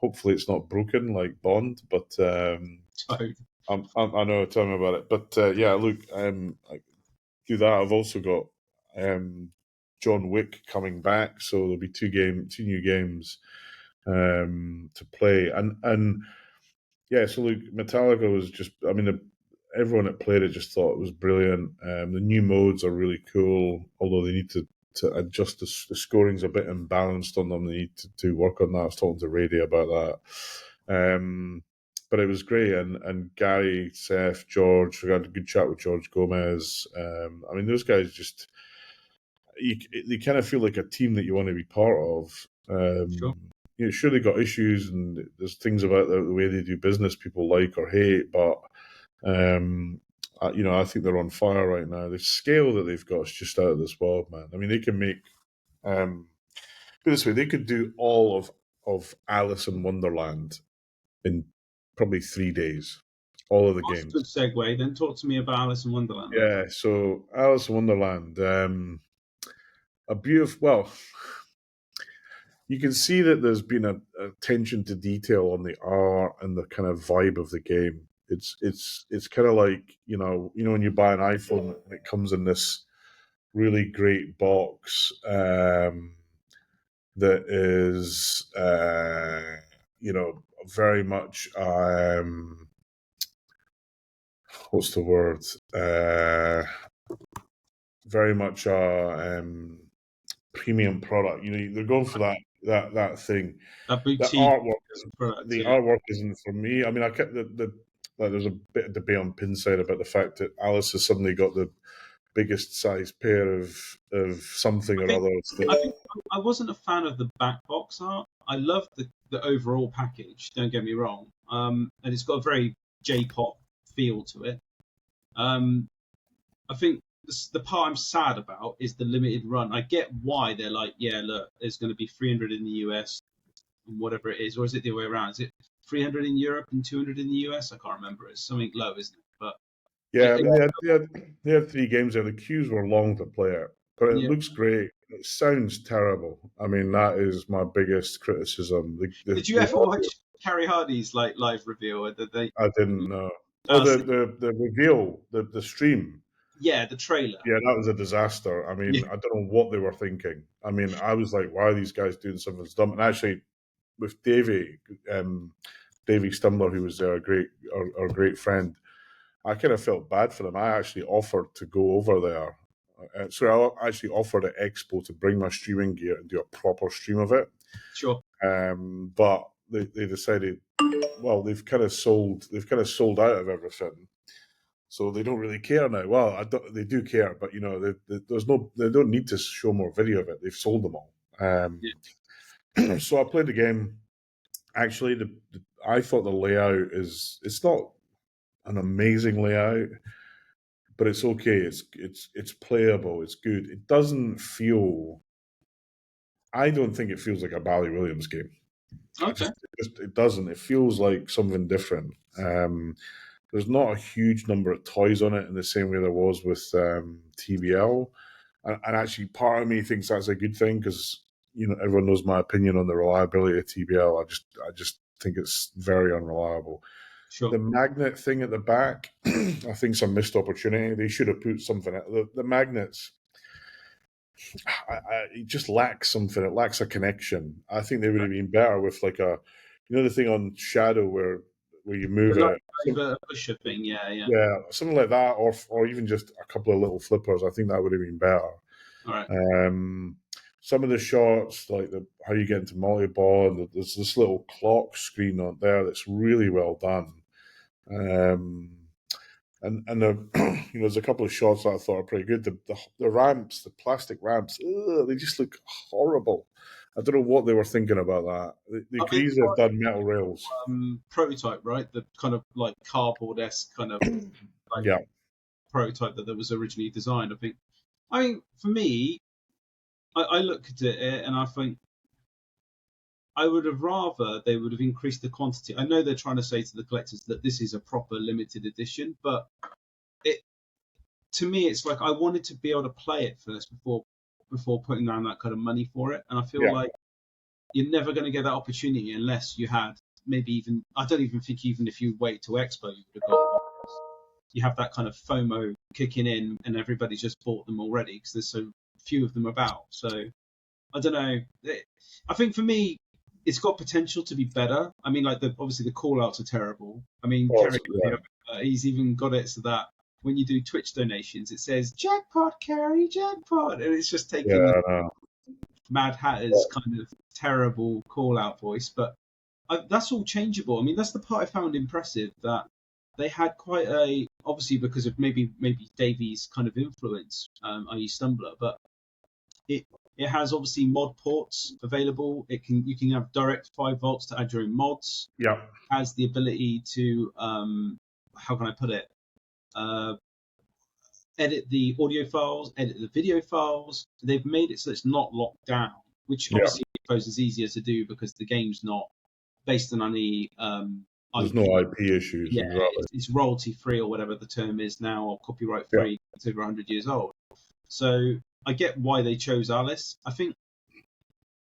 Hopefully it's not broken like Bond, but Toad. I know. Tell me about it. But yeah, look, I do that. I've also got John Wick coming back, so there'll be two new games to play, and yeah. So look, Metallica was just. I mean, everyone that played it just thought it was brilliant. The new modes are really cool, although they need to adjust the scoring's a bit imbalanced on them. They need to work on that. I was talking to Rady about that. But it was great, and Gary, Seth, George. We had a good chat with George Gomez. I mean, those guys just they kind of feel like a team that you want to be part of. Sure. Sure they got issues, and there's things about the way they do business people like or hate, but I think they're on fire right now. The scale that they've got is just out of this world, man. I mean, they can make put it this way, they could do all of Alice in Wonderland in probably 3 days. All of the That's a games. good segue. Then talk to me about Alice in Wonderland. Yeah, so Alice in Wonderland, a beautiful. Well, you can see that there's been a attention to detail on the art and the kind of vibe of the game. It's kind of like when you buy an iPhone and it comes in this really great box that is very much what's the word very much premium product. They're going for that thing. That The boutique artwork, product, the yeah. artwork isn't for me. I mean, I kept like there's a bit of debate on Pinside about the fact that Alice has suddenly got the biggest size pair of something I or think other. I think I wasn't a fan of the back box art. I loved the overall package. Don't get me wrong. And it's got a very J-pop feel to it. I think the part I'm sad about is the limited run. I get why they're like, yeah, look, there's going to be 300 in the US and whatever it is, or is it the other way around? Is it 300 in Europe and 200 in the US? I can't remember. It's something low, isn't it? But Yeah, I mean, they had 3 games there. The queues were long to play it, but it yeah. looks great. It sounds terrible. I mean, that is my biggest criticism. Did you ever watch Carrie Hardy's like live reveal? Or did they? I didn't know. Oh, Uh, the reveal, the stream. yeah, the trailer. Yeah, that was a disaster. I mean, Yeah, I don't know what they were thinking. I mean, I was like, why are these guys doing something dumb? And actually, with Davey Stumbler, who was there, our great friend, I kind of felt bad for them. I actually offered to go over there. So I actually offered at Expo to bring my streaming gear and do a proper stream of it. sure. But they decided, well, they've kind of sold out of everything. So they don't really care now. Well, they do care, but they don't need to show more video of it. They've sold them all. So I played the game. Actually, I thought the layout it's not an amazing layout, but it's okay. It's playable. It's good. It doesn't feel I don't think it feels like a Bally Williams game. Okay. It doesn't. It feels like something different. There's not a huge number of toys on it in the same way there was with TBL, and actually, part of me thinks that's a good thing because everyone knows my opinion on the reliability of TBL. I just think it's very unreliable. Sure. The magnet thing at the back, I think it's a missed opportunity. They should have put something. The magnets. It just lacks something. It lacks a connection. I think they would have been better with like the thing on Shadow where you move it. Over a pusher thing, yeah. Yeah, something like that, or even just a couple of little flippers. I think that would have been better. All right. Some of the shots, like how you get into multi-ball, and there's this little clock screen on there that's really well done. And there's a couple of shots that I thought are pretty good. The ramps, the plastic ramps, they just look horrible. I don't know what they were thinking about that. They could easily have done metal rails. Prototype, right? The kind of like cardboard-esque kind of prototype that was originally designed. I mean, for me, I look at it and I think I would have rather they would have increased the quantity. I know they're trying to say to the collectors that this is a proper limited edition, but to me, it's like I wanted to be able to play it first before putting down that kind of money for it. And I feel like you're never going to get that opportunity unless you had maybe even, I don't even think even if you wait till Expo, you would have got one. You have that kind of FOMO kicking in and everybody's just bought them already because there's so few of them about. So I don't know. I think for me, it's got potential to be better. I mean, like obviously the call outs are terrible. I mean, Kerry, he's even got it so that when you do Twitch donations, it says jackpot, Kerry, jackpot, and it's just taking Mad Hatter's kind of terrible call out voice. But that's all changeable. I mean, that's the part I found impressive, that they had quite obviously because of maybe Davies' kind of influence, i.e. Stumbler, but it has obviously mod ports available. You can have direct 5 volts to add your own mods. Yeah. It has the ability to how can I put it? Edit the audio files, edit the video files. They've made it so it's not locked down, which obviously I suppose is easier to do because the game's not based on any there's IP. no IP issues. Yeah, exactly. it's royalty free or whatever the term is now, or copyright free. Yeah. It's over 100 years old. So I get why they chose Alice. I think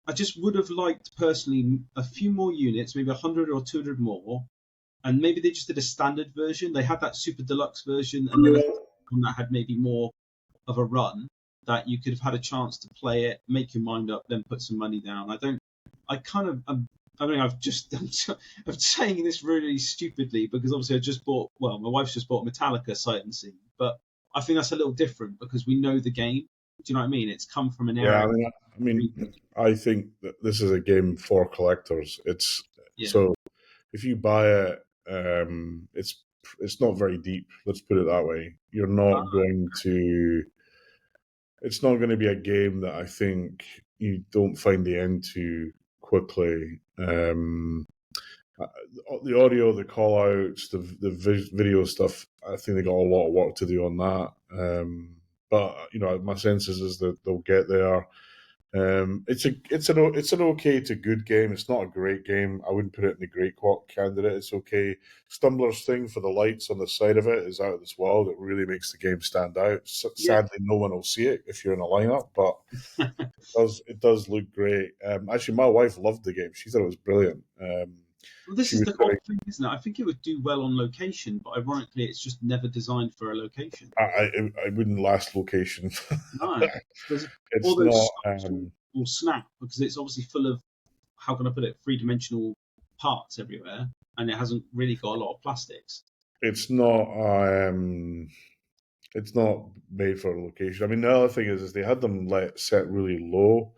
I just would have liked personally a few more units, maybe 100 or 200 more, and maybe they just did a standard version. They had that super deluxe version, and then one that had maybe more of a run that you could have had a chance to play it, make your mind up, then put some money down. I'm saying this really stupidly because obviously my wife's just bought Metallica Sight Unseen, but I think that's a little different because we know the game. Do you know what I mean? It's come from an era. I think that this is a game for collectors. So if you buy it, it's not very deep. Let's put it that way. You're not going to. It's not going to be a game that I think you don't find the end to quickly. The audio, the call outs, the video stuff, I think they got a lot of work to do on that. But my sense is that they'll get there. It's an okay to good game. It's not a great game. I wouldn't put it in the great candidate. It's okay. Stumbler's thing for the lights on the side of it is out of this world. It really makes the game stand out. Sadly, no one will see it if you're in a lineup, but it does look great. Actually, my wife loved the game. She thought it was brilliant. Well, this is the odd thing, isn't it? I think it would do well on location, but ironically, it's just never designed for a location. I wouldn't last location. No, it's all those not. Will snap because it's obviously full of, how can I put it, 3-dimensional parts everywhere, and it hasn't really got a lot of plastics. It's not. It's not made for a location. I mean, the other thing is they had them set really low,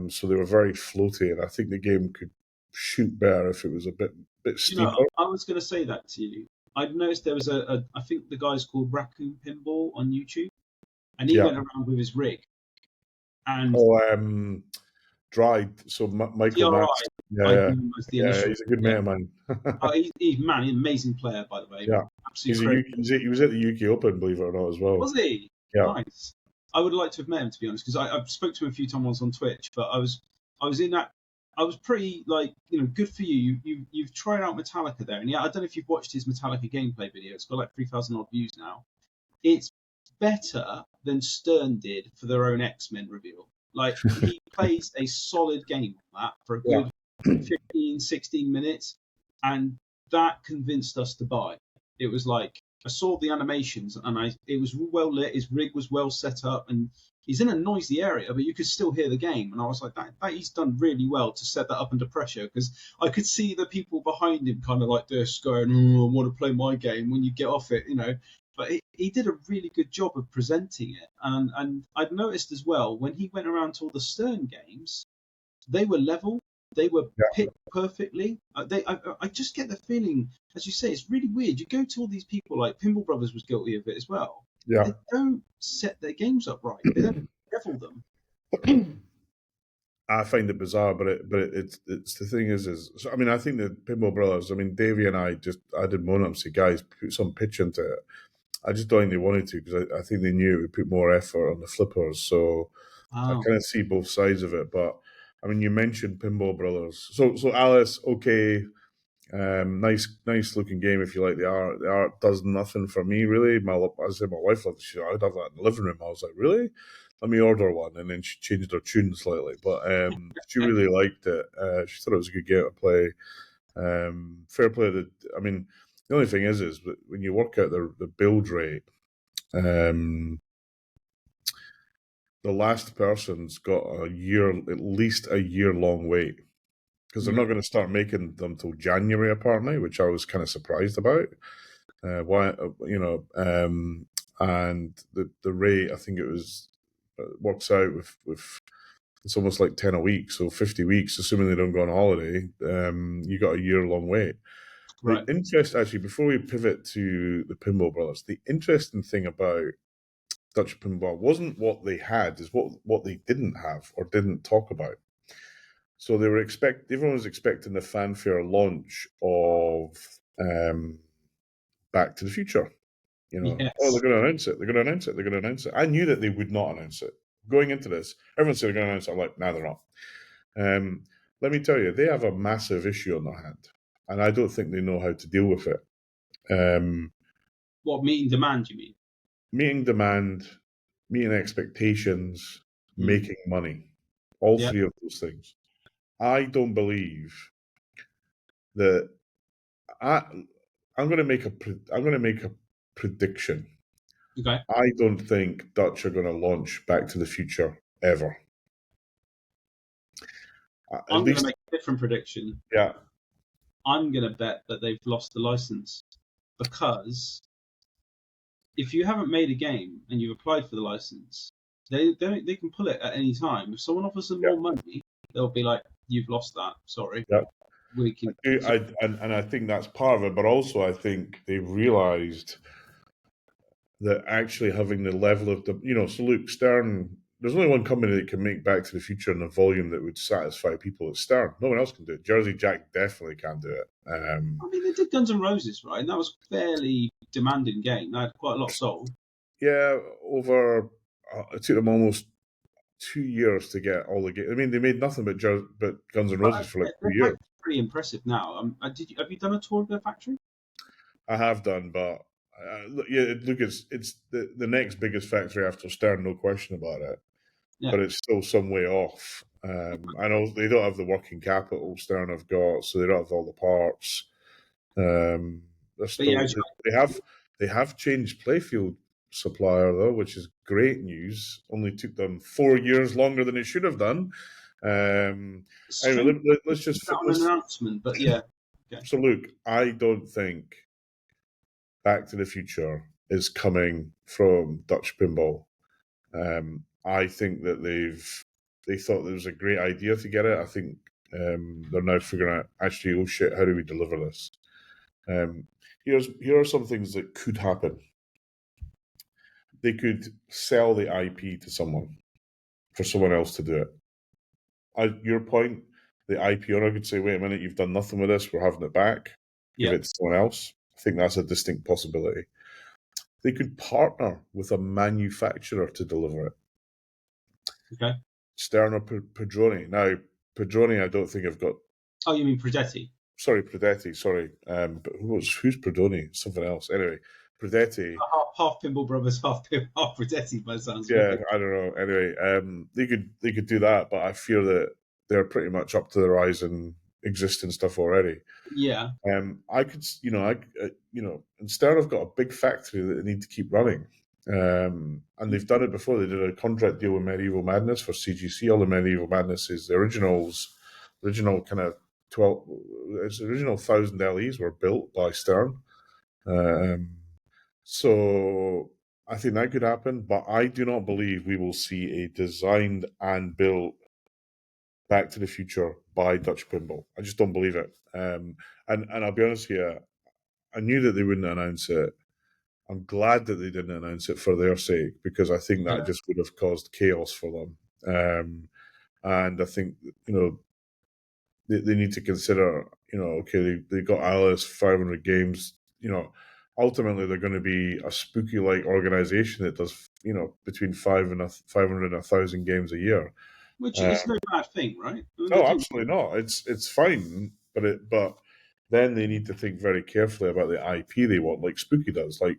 so they were very floaty, and I think the game could shoot better if it was a bit steeper. I was going to say that to you. I'd noticed there was I think the guy's called Raccoon Pinball on YouTube, and he went around with his rig. And Dried. So Michael Max. He's a good mate of mine. He's an amazing player, by the way. Yeah, he was at the UK Open, believe it or not, as well. Was he? Yeah. Nice. I would like to have met him, to be honest, because I spoke to him a few times on Twitch, but I was in that. I was pretty good for you. You've tried out Metallica there, and yeah, I don't know if you've watched his Metallica gameplay video. It's got like 3,000 odd views now. It's better than Stern did for their own X-Men reveal. Like, he plays a solid game on that for a good 15, 16 minutes, and that convinced us to buy. It was like, I saw the animations, and it was well lit, his rig was well set up, and he's in a noisy area, but you could still hear the game. And I was like, that he's done really well to set that up under pressure, because I could see the people behind him kind of like this going, I want to play my game when you get off it, But he did a really good job of presenting it. And I've noticed as well, when he went around to all the Stern games, they were level. They were picked perfectly. I just get the feeling, as you say, it's really weird. You go to all these people, like Pinball Brothers was guilty of it as well. Yeah. They don't set their games up right. They don't level them. I find it bizarre, but it's the thing is so, I mean, I think the Pinball Brothers, I mean, Davey and I did moan up and say, guys, put some pitch into it. I just don't think they wanted to, because I think they knew it would put more effort on the flippers. So I kind of see both sides of it. But I mean, you mentioned Pinball Brothers. So Alice, okay, nice looking game if you like the art. The art does nothing for me really. I said my wife loved it. She said, I'd have that in the living room. I was like, really? Let me order one. And then she changed her tune slightly, but she really liked it. She thought it was a good game to play. Fair play. I mean, the only thing is when you work out the build rate, the last person's got at least a year long wait, because they're not going to start making them till January apparently, which I was kind of surprised about. Why, and the rate, I think works out with it's almost like 10 a week, so 50 weeks, assuming they don't go on holiday. You got a year long wait. Right. The interest, actually, before we pivot to the Pinball Brothers, the interesting thing about Dutch Pinball wasn't what they had, is what they didn't have or didn't talk about. So everyone was expecting the fanfare launch of Back to the Future. Yes. Oh, they're going to announce it. They're going to announce it. They're going to announce it. I knew that they would not announce it. Going into this, everyone said they're going to announce it. I'm like, no, they're not. Let me tell you, they have a massive issue on their hand, and I don't think they know how to deal with it. What, meeting demand, you mean? Meeting demand, meeting expectations, making money. All three of those things. I don't believe that. I'm going to make a prediction. Okay. I don't think Dutch are going to launch Back to the Future ever. I'm going to make a different prediction. Yeah. I'm going to bet that they've lost the license, because if you haven't made a game and you've applied for the license, they can pull it at any time. If someone offers them more money, they'll be like, "You've lost that. Sorry." Yeah. We can. I think that's part of it, but also I think they've realised that actually having the level of so look, Stern. There's only one company that can make Back to the Future in a volume that would satisfy people. It's Stern. No one else can do it. Jersey Jack definitely can't do it. I mean, they did Guns N' Roses, right? And that was a fairly demanding game. They had quite a lot sold. Yeah, it took them almost 2 years to get all the games. I mean, they made nothing but Guns N' Roses for like 2 years. Pretty impressive now. Have you done a tour of their factory? I have done, but look, it's the next biggest factory after Stern, no question about it. Yeah. But it's still some way off. I know they don't have the working capital Stern have got, so they don't have all the parts. They have changed playfield supplier though, which is great news. Only took them 4 years longer than it should have done. Anyway, let's just an announcement, but yeah. Okay. So Luke, I don't think Back to the Future is coming from Dutch Pinball. I think that they thought it was a great idea to get it. I think they're now figuring out, actually, oh shit, how do we deliver this? Here are some things that could happen. They could sell the IP to someone for someone else to do it. At your point, the IP owner could say, wait a minute, you've done nothing with this, we're having it back. Give it to someone else. I think that's a distinct possibility. They could partner with a manufacturer to deliver it. Okay. Stern or Pedroni. Now, Pedroni, I don't think I've got. Oh, you mean Predetti? Sorry, Predetti. Sorry, but who's Pedroni? Something else. Anyway, Predetti. Half Pinball Brothers, half Predetti, by the sounds of Yeah, it. I don't know. Anyway, they could do that, but I fear that they're pretty much up to their eyes in existing stuff already. Yeah. I could, and Stern have got a big factory that they need to keep running. And they've done it before. They did a contract deal with Medieval Madness for CGC. All the Medieval Madness is the original kind of 12, its original 1,000 LEs were built by Stern. So I think that could happen, but I do not believe we will see a designed and built Back to the Future by Dutch Pinball. I just don't believe it. And I'll be honest here, I knew that they wouldn't announce it. I'm glad that they didn't announce it for their sake, because I think that just would have caused chaos for them. And I think, they need to consider, okay, they got Alice, 500 games, ultimately they're going to be a spooky-like organization that does, between 500 and 1,000 games a year. Which is no bad thing, right? No, absolutely not. It's fine, but then they need to think very carefully about the IP they want, like Spooky does. Like,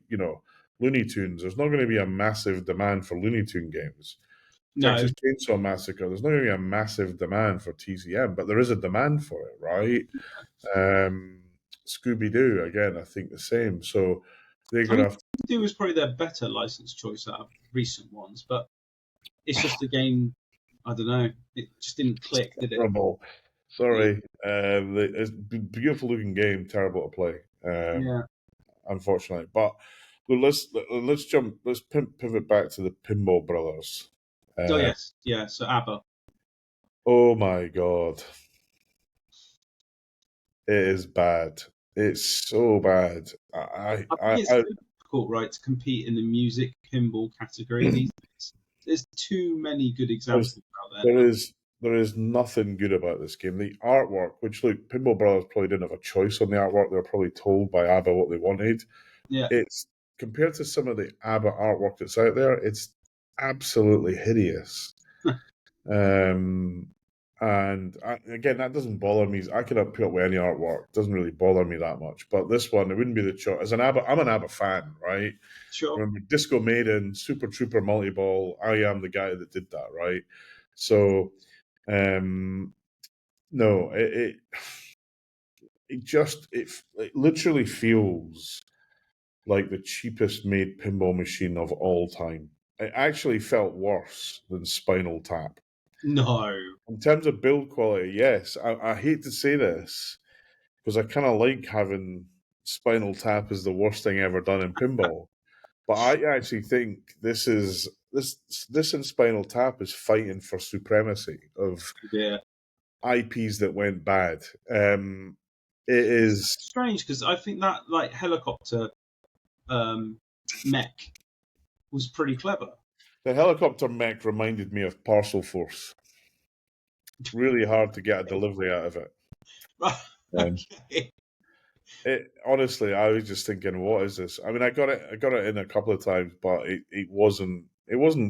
Looney Tunes. There's not going to be a massive demand for Looney Tune games. No. Texas Chainsaw Massacre. There's not going to be a massive demand for TCM, but there is a demand for it, right? Scooby Doo again. I think the same. So they're going to have. Scooby Doo was probably their better license choice out of recent ones, but it's just a game. I don't know. It just didn't click, did it? Terrible. Sorry. It's a beautiful looking game, terrible to play. Unfortunately. But let's pivot back to the Pinball Brothers. Yes. Yeah, so ABBA. Oh my god. It is bad. It's so bad. I think it's difficult, right, to compete in the music pinball category these days. There's too many good examples out there. There is nothing good about this game. The artwork, which look, Pinball Brothers probably didn't have a choice on the artwork. They were probably told by ABBA what they wanted. Yeah. It's compared to some of the ABBA artwork that's out there, it's absolutely hideous. Again, that doesn't bother me. I could put up with any artwork. It doesn't really bother me that much. But this one, it wouldn't be the choice. As an ABBA, I'm an ABBA fan, right? Sure. Remember Disco Maiden, Super Trooper Multiball. I am the guy that did that, right? So, no, it literally feels like the cheapest made pinball machine of all time. It actually felt worse than Spinal Tap. No. In terms of build quality, yes. I hate to say this because I kind of like having Spinal Tap as the worst thing ever done in pinball. But I actually think this and Spinal Tap is fighting for supremacy of IPs that went bad. It is strange because I think that like helicopter mech was pretty clever. The helicopter mech reminded me of Parcel Force. It's really hard to get a delivery out of it. Okay. Honestly, I was just thinking, what is this? I mean, I got it in a couple of times, but it wasn't. And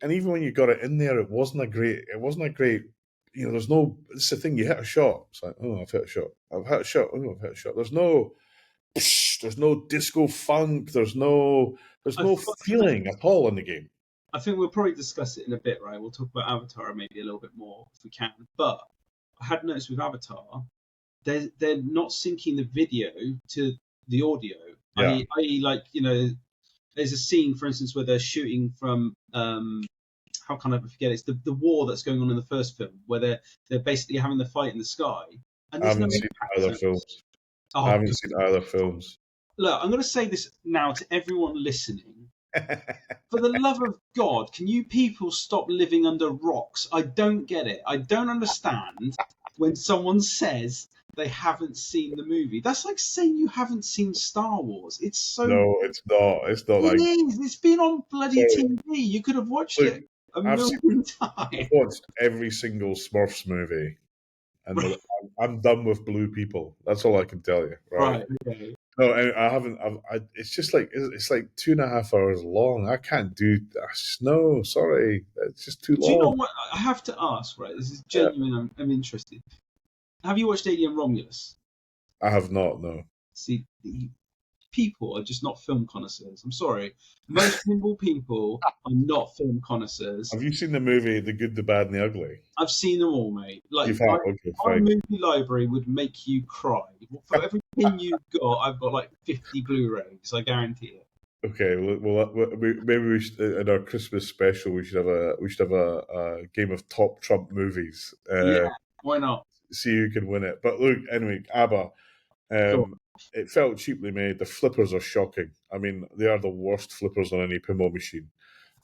even when you got it in there, it wasn't a great. There's no. It's the thing. You hit a shot. It's like, oh, I've hit a shot. I've hit a shot. Oh, I've hit a shot. There's no disco funk. There's no feeling at all in the game. I think we'll probably discuss it in a bit, right? We'll talk about Avatar maybe a little bit more if we can. But I had noticed with Avatar, they're not syncing the video to the audio. Yeah. I.e., like, there's a scene, for instance, where they're shooting from how can I forget it? It's the war that's going on in the first film, where they're basically having the fight in the sky. And I haven't seen either films. I haven't seen either films. Look, I'm going to say this now to everyone listening. For the love of God, can you people stop living under rocks? I don't get it. I don't understand when someone says they haven't seen the movie. That's like saying you haven't seen Star Wars. It's so... No, it's not. It's not like... It is. It's been on bloody TV. You could have watched it a million times. I've watched every single Smurfs movie. And I'm done with blue people. That's all I can tell you. Right. Okay. No, I haven't. it's just like it's like 2.5 hours long. I can't do that. No, sorry, it's just too Do you know long. what? I have to ask, right? This is Yeah, genuine. I'm interested. Have you watched Alien Romulus? I have not. No. See, people are just not film connoisseurs. I'm sorry. Most pinball people are not film connoisseurs. Have you seen the movie The Good, the Bad, and the Ugly? I've seen them all, mate. Like You've had. Okay, my fine. movie library would make you cry. For every pin you've got, I've got like 50 Blu-rays. I guarantee it. Okay, well, maybe we should, in our Christmas special, we should have a game of top Trump movies. Yeah, why not? See who can win it. But look, anyway, ABBA. Go Um, it felt cheaply made. The flippers are shocking. I mean, they are the worst flippers on any pinball machine.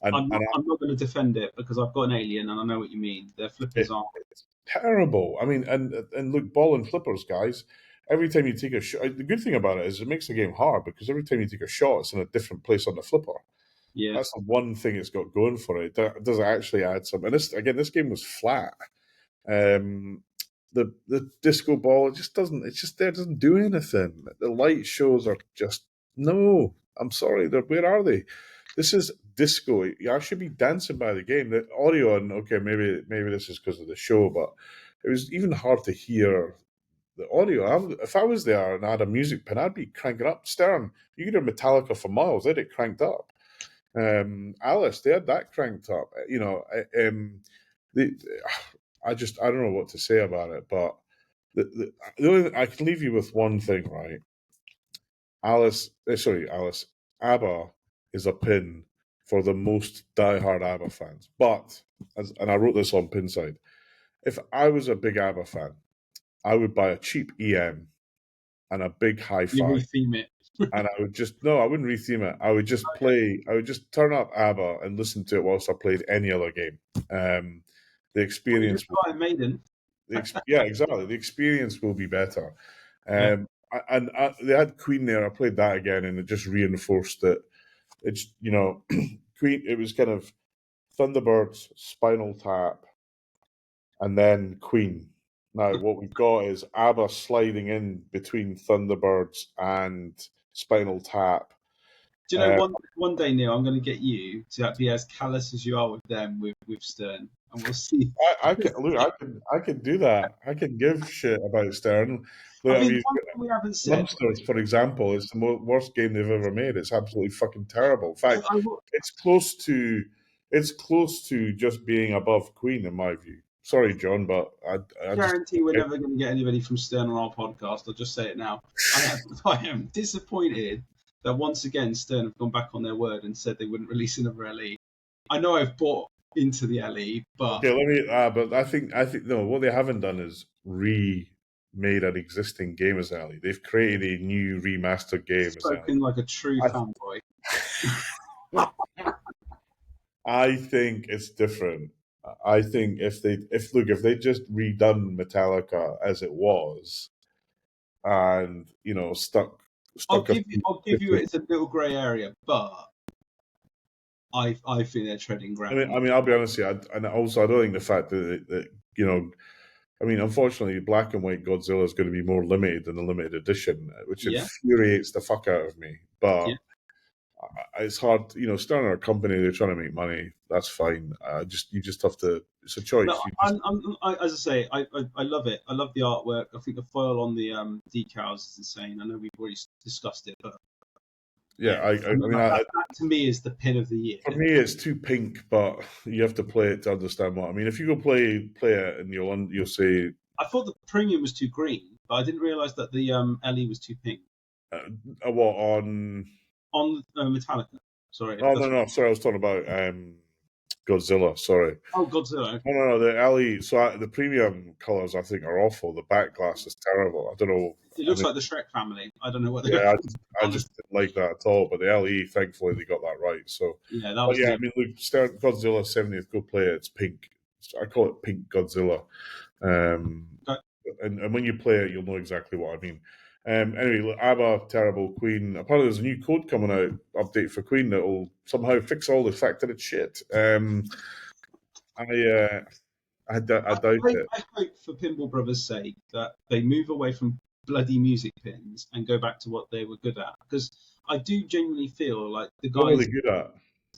And I'm not going to defend it because I've got an Alien and I know what you mean. Their flippers it, are. it's terrible. I mean, and look, ball and flippers, guys. Every time you take a shot, the good thing about it is it makes the game hard because every time you take a shot, it's in a different place on the flipper. Yeah. That's the one thing it's got going for it. It does actually add some. And this game was flat. The disco ball, it just doesn't. It's just there. It doesn't do anything. The light shows are just no. I'm sorry. Where are they? This is disco. I should be dancing by the game. The audio, and okay, maybe this is because of the show, but it was even hard to hear the audio. If I was there and I had a music pin, I'd be cranking up. Stern, you could hear Metallica for miles. They had it cranked up. Alice, they had that cranked up. They, I don't know what to say about it, but the only thing, I can leave you with one thing, right? Alice, ABBA is a pin for the most diehard ABBA fans. But and I wrote this on Pinside. If I was a big ABBA fan, I would buy a cheap EM and a big You hi-fi. retheme it. And I would I wouldn't retheme it. I would just turn up ABBA and listen to it whilst I played any other game. The experience, Iron Maiden. yeah, exactly. The experience will be better. And they had Queen there. I played that again, and it just reinforced that it's Queen. It was kind of Thunderbirds, Spinal Tap, and then Queen. Now what we've got is ABBA sliding in between Thunderbirds and Spinal Tap. Do you know one day, Neil, I'm going to get you to be as callous as you are with them with Stern, and we'll see. I can do that. I can give shit about Stern. Look, I mean, one thing we haven't said. Monsters, for example, is the worst game they've ever made. It's absolutely fucking terrible. In fact, I it's close to just being above Queen in my view. Sorry, John, but I guarantee we're never going to get anybody from Stern on our podcast. I'll just say it now. I am disappointed that once again Stern have gone back on their word and said they wouldn't release another LE. I know I've bought into the LE, but okay, let me. But I think no. What they haven't done is remade an existing game as LE. They've created a new remastered game. Spoken like a true fanboy. I think it's different. I think if they just redone Metallica as it was, and stuck. I'll give you it's a little grey area, but I think they're treading ground. I mean, I'll be honest with you, and also I don't think the fact that I mean, unfortunately, Black and White Godzilla is going to be more limited than the limited edition, which infuriates the fuck out of me. But it's hard, Stern are a company, they're trying to make money. That's fine. You just have to. It's a choice. No, as I say, I love it. I love the artwork. I think the foil on the decals is insane. I know we've already discussed it, but I mean, that to me is the pin of the year. For me, it's too pink, but you have to play it to understand what I mean. If you go play it, and you'll say, I thought the premium was too green, but I didn't realise that the LE was too pink. What on Metallica? Sorry. Oh no, sorry, I was talking about Godzilla. Sorry. Oh, Godzilla. Okay. No, the LE. So the premium colors I think are awful. The back glass is terrible. I don't know. It looks like the Shrek family. I don't know what. Yeah, I just didn't like that at all. But the LE, thankfully, they got that right. So yeah, that was. I mean, look, Godzilla 70th. Go play it. It's pink. I call it Pink Godzilla. And when you play it, you'll know exactly what I mean. Anyway, look, ABBA, terrible. Queen. Apparently, there's a new code coming out, update for Queen that will somehow fix all the fact that it's shit. I doubt it. I hope, for Pinball Brothers' sake, that they move away from bloody music pins and go back to what they were good at. Because I do genuinely feel like the What were they guys. good at?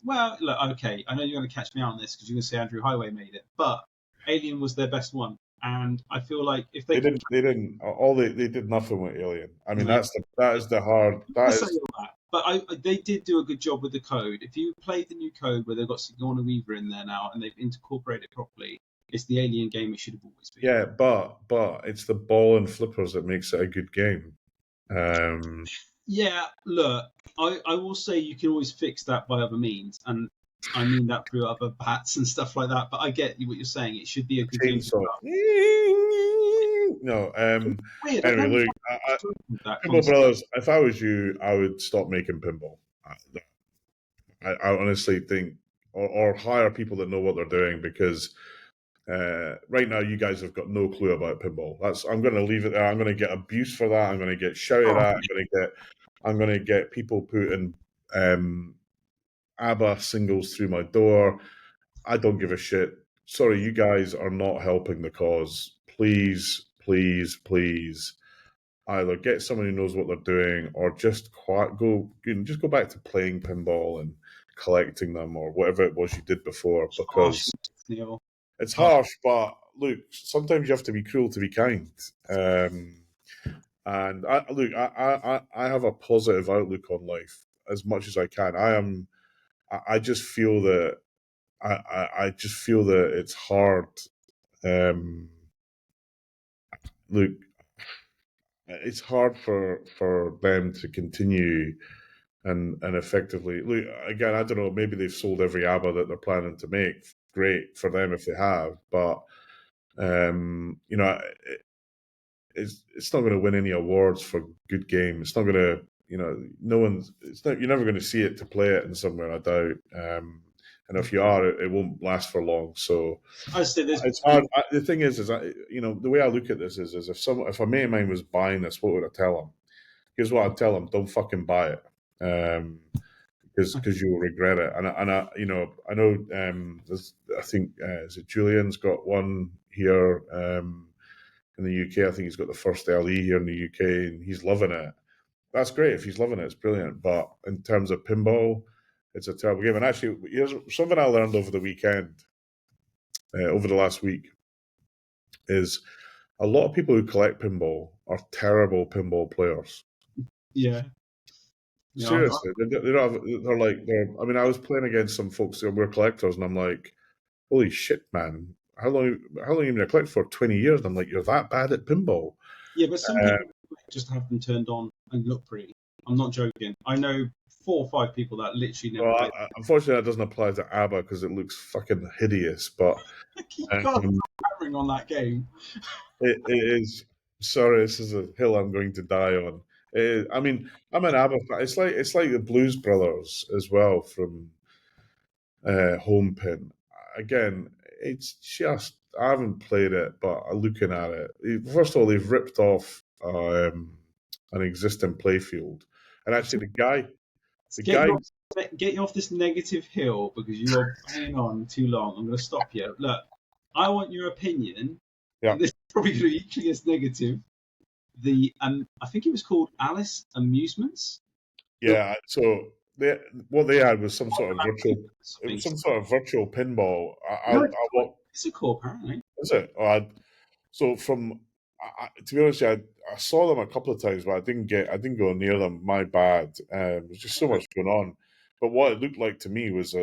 Well, look, okay, I know you're going to catch me out on this because you're going to say Andrew Highway made it, but Alien was their best one, and I feel like if they They can didn't. They didn't. All they did nothing with Alien. I mean, play, that is the hard. I That say is all that, but they did do a good job with the code. If you played the new code where they've got Sigourney Weaver in there now and they've incorporated it properly, it's the Alien game it should have always been. yeah, but it's the ball and flippers that makes it a good game. Yeah, look, I will say you can always fix that by other means, and I mean that through other bats and stuff like that. But I get what you're saying. It should be a good game. Chainsaw. No. Weird. Anyway, look, That Pinball concept. Brothers. If I was you, I would stop making pinball. I honestly think, or hire people that know what they're doing, because right now you guys have got no clue about pinball. I'm going to leave it there. I'm going to get abuse for that. I'm going to get shouted at. I'm going to get people putting ABBA singles through my door. I don't give a shit. Sorry, you guys are not helping the cause. Please, please, please, either get someone who knows what they're doing, or just go back to playing pinball and collecting them, or whatever it was you did before, because it's harsh. But look, sometimes you have to be cruel to be kind. And I have a positive outlook on life as much as I can. I just feel that I just feel that it's hard. Look, it's hard for them to continue and effectively. Look, again, I don't know. Maybe they've sold every ABBA that they're planning to make. Great for them if they have, but you know, it's not going to win any awards for good game. It's not going to, no one's. It's not. You're never going to see it to play it in somewhere, I doubt. And if you are, it won't last for long. So it's hard. The thing is the way I look at this is if a mate of mine was buying this, what would I tell him? Here's what I'd tell him: don't fucking buy it, because you will regret it. And I I know. I think is it Julian's got one here in the UK. I think he's got the first LE here in the UK, and he's loving it. That's great. If he's loving it, it's brilliant. But in terms of pinball, it's a terrible game. And actually, here's something I learned over the weekend, over the last week, is a lot of people who collect pinball are terrible pinball players. Yeah. Seriously, I mean, I was playing against some folks that were collectors, and I'm like, holy shit, man. How long have you been a collector for? 20 years. And I'm like, you're that bad at pinball? Yeah, but some people just have them turned on and look pretty. I'm not joking. I know 4 or 5 people that literally never. Well, unfortunately, that doesn't apply to ABBA because it looks fucking hideous. But you can't stop hammering on that game. It is. Sorry, this is a hill I'm going to die on. I mean, I'm an ABBA fan. It's like the Blues Brothers as well from Home Pin. Again, it's just I haven't played it, but looking at it, first of all, they've ripped off an existing playfield, and actually Get you off this negative hill because you are hanging on too long. I'm going to stop you. Look, I want your opinion. Yeah. This is probably going to be equally as negative. I think it was called Alice Amusements. Yeah. So what they had was some sort of virtual pinball. It's a core, apparently. Is it? So to be honest, I saw them a couple of times, but I didn't go near them. My bad. There's just so much going on. But what it looked like to me was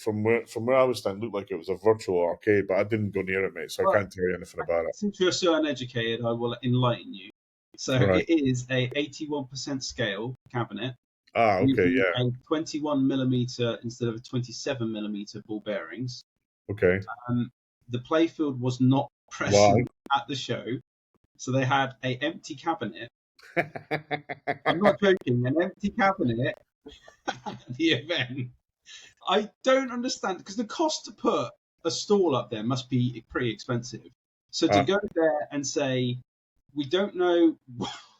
from where I was standing, looked like it was a virtual arcade. But I didn't go near it, mate, so I can't tell you anything about it. Since you're so uneducated, I will enlighten you. So It is a 81% scale cabinet. Okay, yeah. A 21 millimeter instead of a 27 millimeter ball bearings. Okay. The playfield was not present at the show, so they had an empty cabinet. I'm not joking, an empty cabinet at the event. I don't understand, because the cost to put a stall up there must be pretty expensive. So to go there and say, we don't know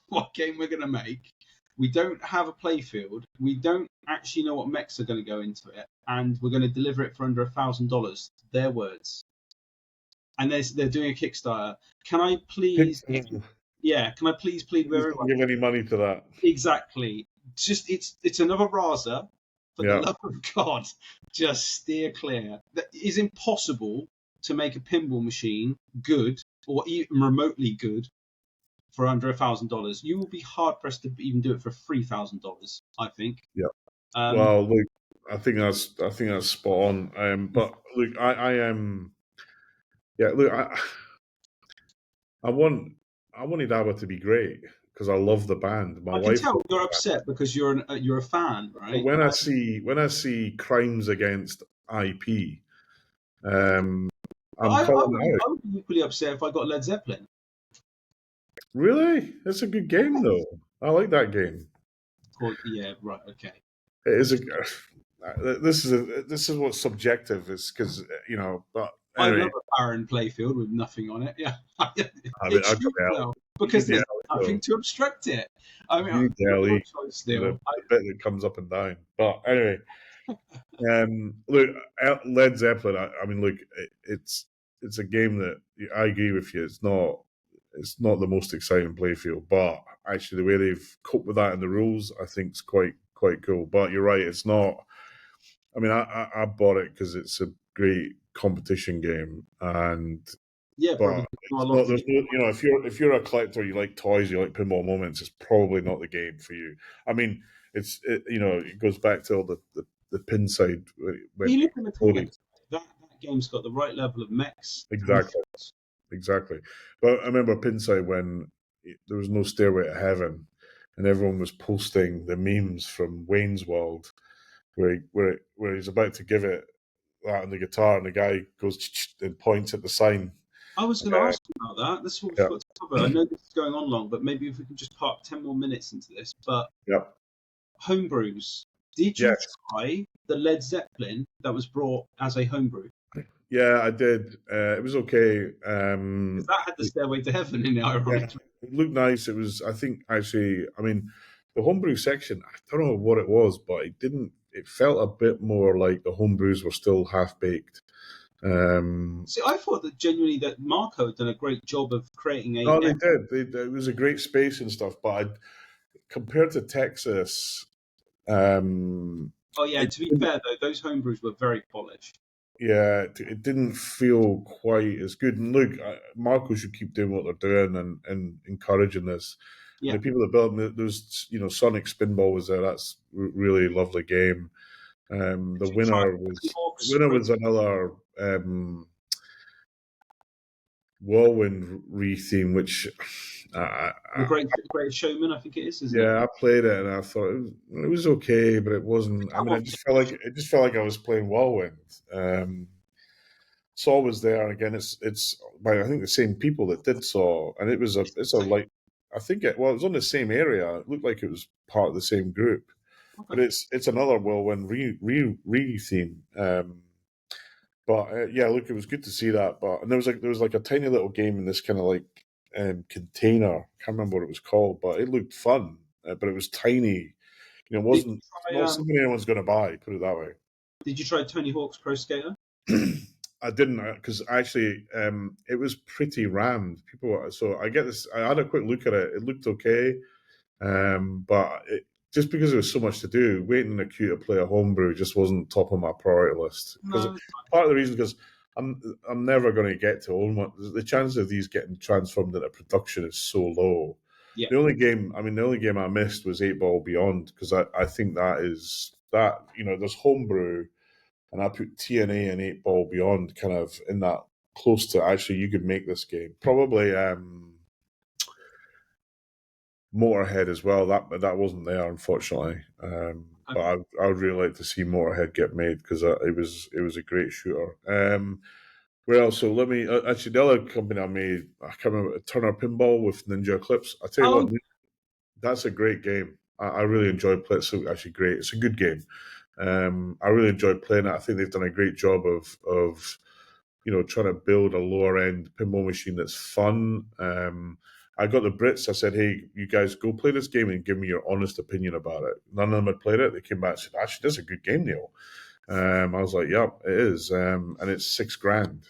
what game we're going to make, we don't have a playfield, we don't actually know what mechs are going to go into it, and we're going to deliver it for under $1,000, their words. And they're doing a Kickstarter. Can I please Yeah, can I please plead with Please everyone? don't give any money to that. Exactly. Just it's another Raza. For the Yeah. love of God, just steer clear. That is impossible to make a pinball machine good or even remotely good for under $1,000. You will be hard pressed to even do it for $3,000. I think. Yeah. Um, Well, look, I think that's spot on. But look, I am. Yeah, look, I want I wanted ABBA to be great because I love the band. My I can wife tell loves you're the band. upset because you're a fan, But right? when I see crimes against IP, um, But I'm calling it out. I would be equally upset if I got Led Zeppelin. Really, it's a good game though. I like that game. Or, yeah, right, okay. It is a. This is what's subjective is because But I anyway, love a barren playfield with nothing on it. Yeah, I mean, it I got shoots the well You get because the there's L, nothing though. to obstruct it. I mean, You get the your LE, choice the, still. the bit that comes up and down. But anyway, look, Led Zeppelin. I mean, look, it's a game that I agree with you. It's not the most exciting playfield, but actually the way they've coped with that in the rules, I think is quite cool. But you're right, it's not. I mean, I bought it because it's a great competition game, Yeah, but probably not a it's lot not. to There's do. no, if you're a collector, you like toys, you like pinball moments. It's probably not the game for you. I mean, it goes back to all the pin side When when you look at Cody. mechanics, that game's got the right level of mechs and Exactly, exactly. But I remember Pinside when there was no Stairway to Heaven, and everyone was posting the memes from Wayne's World, where he's about to give it that on the guitar, and the guy goes and points at the sign. I was going to ask you about that. This is what we Yeah, forgot to cover. I know this is going on long, but maybe if we can just park 10 more minutes into this. But yeah, homebrews. Did you yes, try the Led Zeppelin that was brought as a homebrew? yeah. I did. It was okay. Because that had the Stairway to Heaven in it, Yeah, ironically. it looked nice. It was, I think, actually, I mean, the homebrew section, I don't know what it was, but it didn't, it felt a bit more like the homebrews were still half baked. See, I thought that genuinely that Marco had done a great job of creating No, a. they did. It was a great space and stuff, but compared to Texas, Oh yeah, it to be didn't, fair though, those homebrews were very polished. yeah, it didn't feel quite as good. And look, Marco should keep doing what they're doing and encouraging this. And Yeah, the people that built them, those, Sonic Spinball was there. That's really lovely game. did you try The Hawks winner Pro? was another Whirlwind re-theme, which The I, Great Showman, I think it is, isn't it? yeah, I played it and I thought it was okay, but it wasn't. I mean, I just felt like I was playing Whirlwind. Saw was there, and again, it's by I think the same people that did Saw, and it's a like I think it was on the same area. It looked like it was part of the same group, but Okay. it's another Whirlwind re theme. But yeah, look, it was good to see that. But and there was like a tiny little game in this kind of like container. Can't remember what it was called, but it looked fun. But it was tiny. It Did you wasn't. It's try not something anyone's going to buy. Put it that way. Did you try Tony Hawk's Pro Skater? I didn't because actually it was pretty rammed. So I get this. I had a quick look at it. It looked okay, but just because there was so much to do, waiting in a queue to play a homebrew just wasn't top of my priority list. Because No. part of the reason because I'm never going to get to own one. The chance of these getting transformed into production is so low. Yeah. The only game I missed was Eight Ball Beyond because I think there's homebrew and I put TNA and Eight Ball Beyond kind of in that close to actually you could make this game. Probably Motorhead as well. That wasn't there unfortunately. But Okay. I would really like to see Motorhead get made because it was a great shooter. Where else? So let me actually the other company I made I can't remember Turner Pinball with Ninja Eclipse. I tell you Oh, what, that's a great game. I really enjoyed playing. It's actually great. It's a good game. I really enjoyed playing it. I think they've done a great job of trying to build a lower end pinball machine that's fun. I got the Brits. I said, "Hey, you guys go play this game and give me your honest opinion about it." None of them had played it. They came back and said, "Actually, this is a good game, Neil." I was like, "Yep, it is," and it's $6,000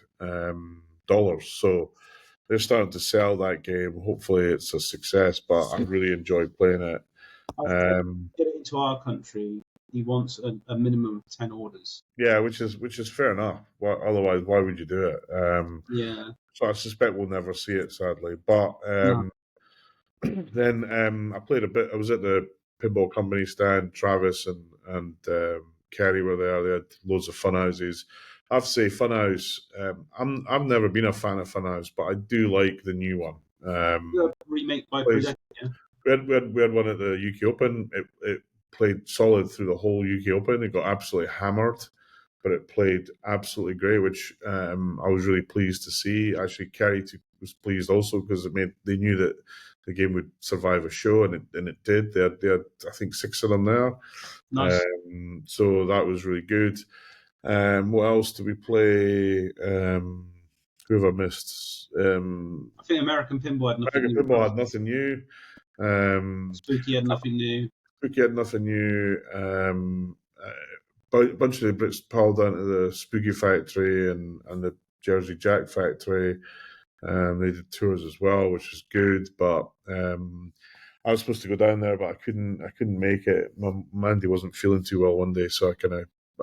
dollars. So they're starting to sell that game. Hopefully, it's a success. But I really enjoy playing it. I think to get it into our country, he wants a minimum of 10 orders. Yeah, which is fair enough. Well, otherwise, why would you do it? Yeah. So I suspect we'll never see it, sadly. But No. then I played a bit. I was at the pinball company stand. Travis and Kerry were there. They had loads of fun houses. I have to say, Funhouse. I've never been a fan of Funhouse, but I do like the new one. The remake by plays- Prudential. Yeah. we had one at the UK Open. It played solid through the whole UK Open. It got absolutely hammered, but it played absolutely great, which I was really pleased to see. Actually, Kerry was pleased also because they knew that the game would survive a show, and it did. They had I think 6 of them there. Nice. So that was really good. What else did we play? Who have I missed? I think American Pinball had nothing American new. Pinball had nothing new. Spooky had nothing new. Spooky had nothing new. Bunch of the Brits piled down to the Spooky Factory and the Jersey Jack Factory. They did tours as well, which was good. But I was supposed to go down there, but I couldn't make it. Mandy wasn't feeling too well one day, so I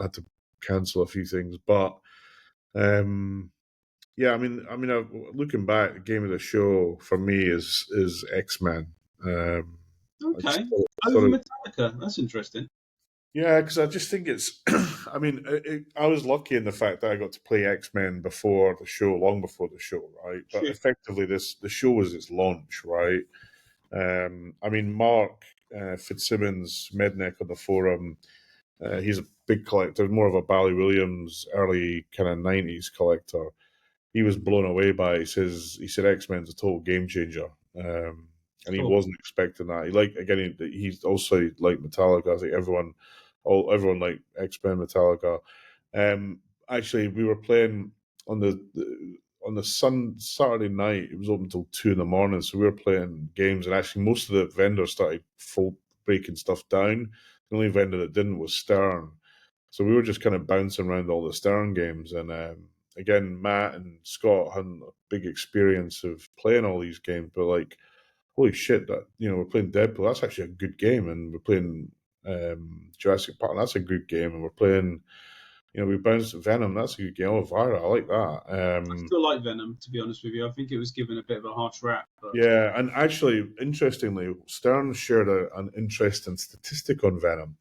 had to cancel a few things. But yeah, I mean, looking back, the game of the show for me is X-Men. Okay. I Over thought Metallica. That's interesting. yeah, because I just think it's. I mean, I was lucky in the fact that I got to play X-Men before the show, long before the show, right? But Sure. effectively, the show was its launch, right? I mean, Mark Fitzsimmons, Medneck on the forum, he's a big collector, more of a Bally Williams early kind of 90s collector. He was blown away by it. He said X-Men's a total game changer. And he Cool. wasn't expecting that. He's also like Metallica. I think everyone liked X-Men Metallica. Actually, we were playing on the Saturday night. It was open until 2 a.m, so we were playing games. And actually, most of the vendors started breaking stuff down. The only vendor that didn't was Stern. So we were just kind of bouncing around all the Stern games. And again, Matt and Scott had a big experience of playing all these games, but like, holy shit, that we're playing Deadpool, that's actually a good game, and we're playing Jurassic Park, that's a good game, and we're playing, we bounced Venom, that's a good game. Oh, Vira, I like that. I still like Venom, to be honest with you. I think it was given a bit of a harsh rap. But Yeah, and actually, interestingly, Stern shared an interesting statistic on Venom.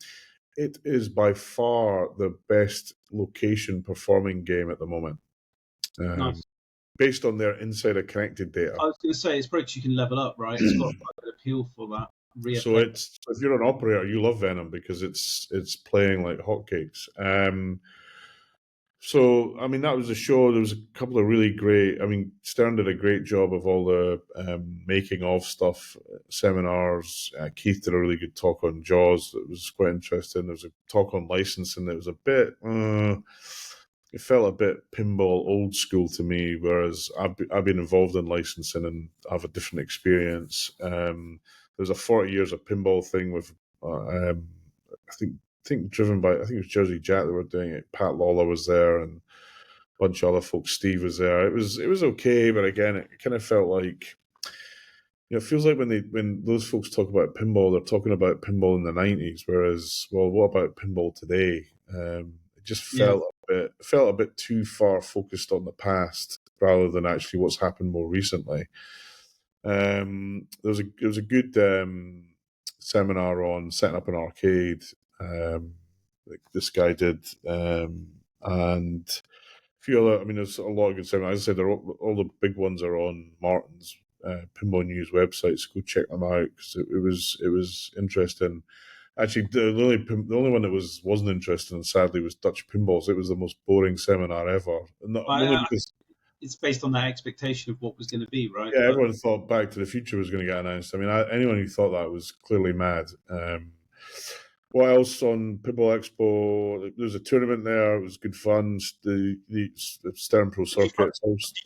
It is by far the best location performing game at the moment. nice. Based on their insider connected data. I was going to say, it's great you can level up, right? It's got quite a bit of appeal for that. So if you're an operator, you love Venom because it's playing like hotcakes. So I mean, that was a show. There was a couple of really great. I mean, Stern did a great job of all the making of stuff, seminars. Keith did a really good talk on Jaws. That was quite interesting. There was a talk on licensing that was a bit. It felt a bit pinball old school to me, whereas I've been involved in licensing and have a different experience. There's a 40 years of pinball thing with, I think driven by, I think it was Jersey Jack that were doing it. Pat Lawler was there and a bunch of other folks. Steve was there. It was okay, but again, it kind of felt like, it feels like when those folks talk about pinball, they're talking about pinball in the 90s, whereas, well, what about pinball today? It just felt a bit too far focused on the past rather than actually what's happened more recently. There was a good seminar on setting up an arcade. Like this guy did, and a few other. I mean, there's a lot of good seminars. As I said, all the big ones are on Martin's Pinball News website, so go check them out because it was interesting. Actually, the only one that wasn't interesting, sadly, was Dutch Pinballs. It was the most boring seminar ever. Not only because it's based on that expectation of what was going to be, right? yeah, everyone thought Back to the Future was going to get announced. I mean, anyone who thought that was clearly mad. What else on Pinball Expo? There was a tournament there. It was good fun. The Stern Pro Circuits,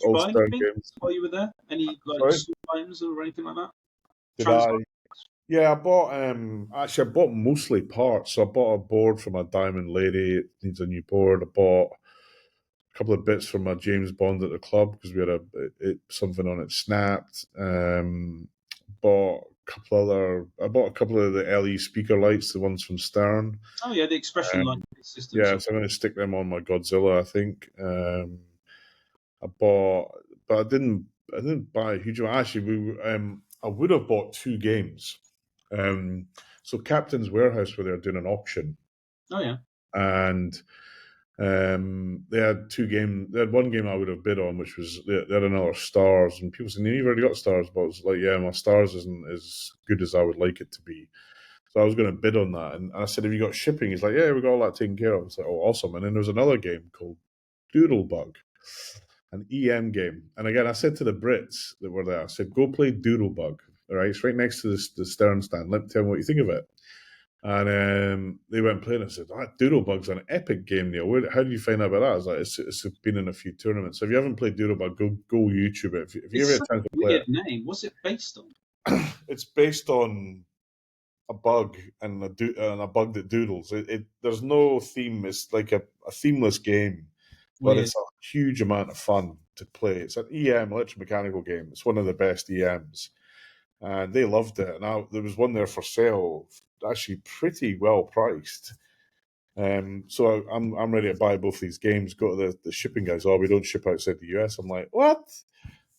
all buy Stern anything games. while you were there? Any Sorry? items or anything like that? Did I? Yeah, I bought. Actually, I bought mostly parts. So I bought a board for my Diamond Lady. It needs a new board. I bought couple of bits from my James Bond at the club because we had something on it snapped. I bought a couple of the LE speaker lights, the ones from Stern. Oh yeah, the expression light system. Yeah, so I'm going to stick them on my Godzilla, I think. I bought, but I didn't buy a huge amount. Actually, I would have bought 2 games. So Captain's Warehouse, where they're doing an auction, Oh yeah. and they had 2 games. They had one game I would have bid on, which was they had another Stars, and people said, "You've already got Stars," but it's like, yeah, my Stars isn't as good as I would like it to be. So I was going to bid on that, and I said, "Have you got shipping?" He's like, "Yeah, we got all that taken care of." I was like, "Oh, awesome!" And then there was another game called Doodlebug, an EM game. And again, I said to the Brits that were there, I said, "Go play Doodlebug. All right, it's right next to the Stern stand. Let me tell me what you think of it." And they went playing. I said, Doodlebug's an epic game, Neil. How do you find out about that? I was like, it's been in a few tournaments. So if you haven't played Doodlebug, go YouTube it. If you ever It's get a such chance a to play weird it. name. What's it based on? It's based on a bug and a bug that doodles. There's no theme. It's like a themeless game, but Weird. it's a huge amount of fun to play. It's an EM, electromechanical game. It's one of the best EMs, and they loved it. And there was one there for sale, actually pretty well priced. So I'm ready to buy both these games. Go to the shipping guys. Oh, we don't ship outside the US. I'm like, what?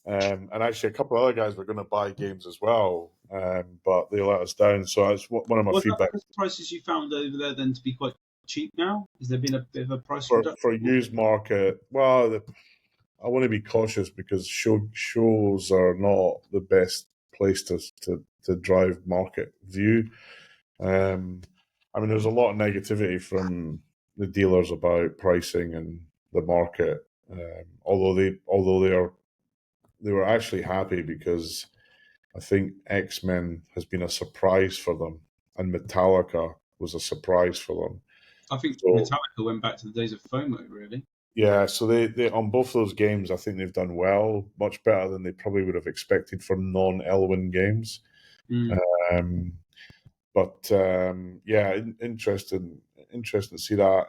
And actually, a couple of other guys were going to buy games as well, but they let us down. So that's one of my Was feedback. that the prices you found over there then to be quite cheap now? Has there been a bit of a price For reduction? used market. Well, I want to be cautious because shows are not the best place to drive market view. I mean, there's a lot of negativity from the dealers about pricing and the market. Although they were actually happy because I think X-Men has been a surprise for them, and Metallica was a surprise for them. I think So Metallica went back to the days of FOMO, really. yeah, so they on both those games, I think they've done well, much better than they probably would have expected from non-Elwyn games. Mm. Yeah, interesting to see that.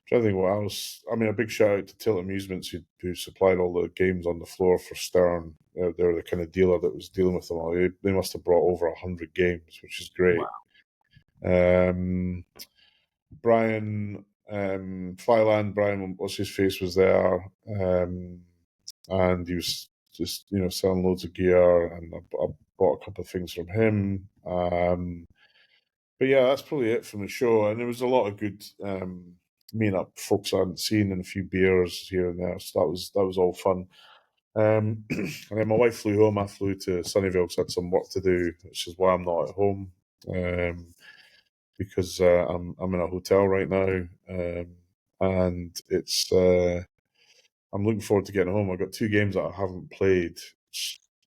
Trying to think what else. I mean, a big shout out to Tilt Amusements who supplied all the games on the floor for Stern. They're the kind of dealer that was dealing with them all. They must have brought over 100 games, which is great. Wow. Brian Flyland, Brian, what's his face, was there, and he was just selling loads of gear, and I bought a couple of things from him. But yeah, that's probably it from the show, and there was a lot of good meeting up folks I hadn't seen and a few beers here and there, so that was all fun. And then my wife flew home. I flew to Sunnyvale because I had some work to do, which is why I'm not at home. Because I'm in a hotel right now, and it's I'm looking forward to getting home. I've got 2 games that I haven't played: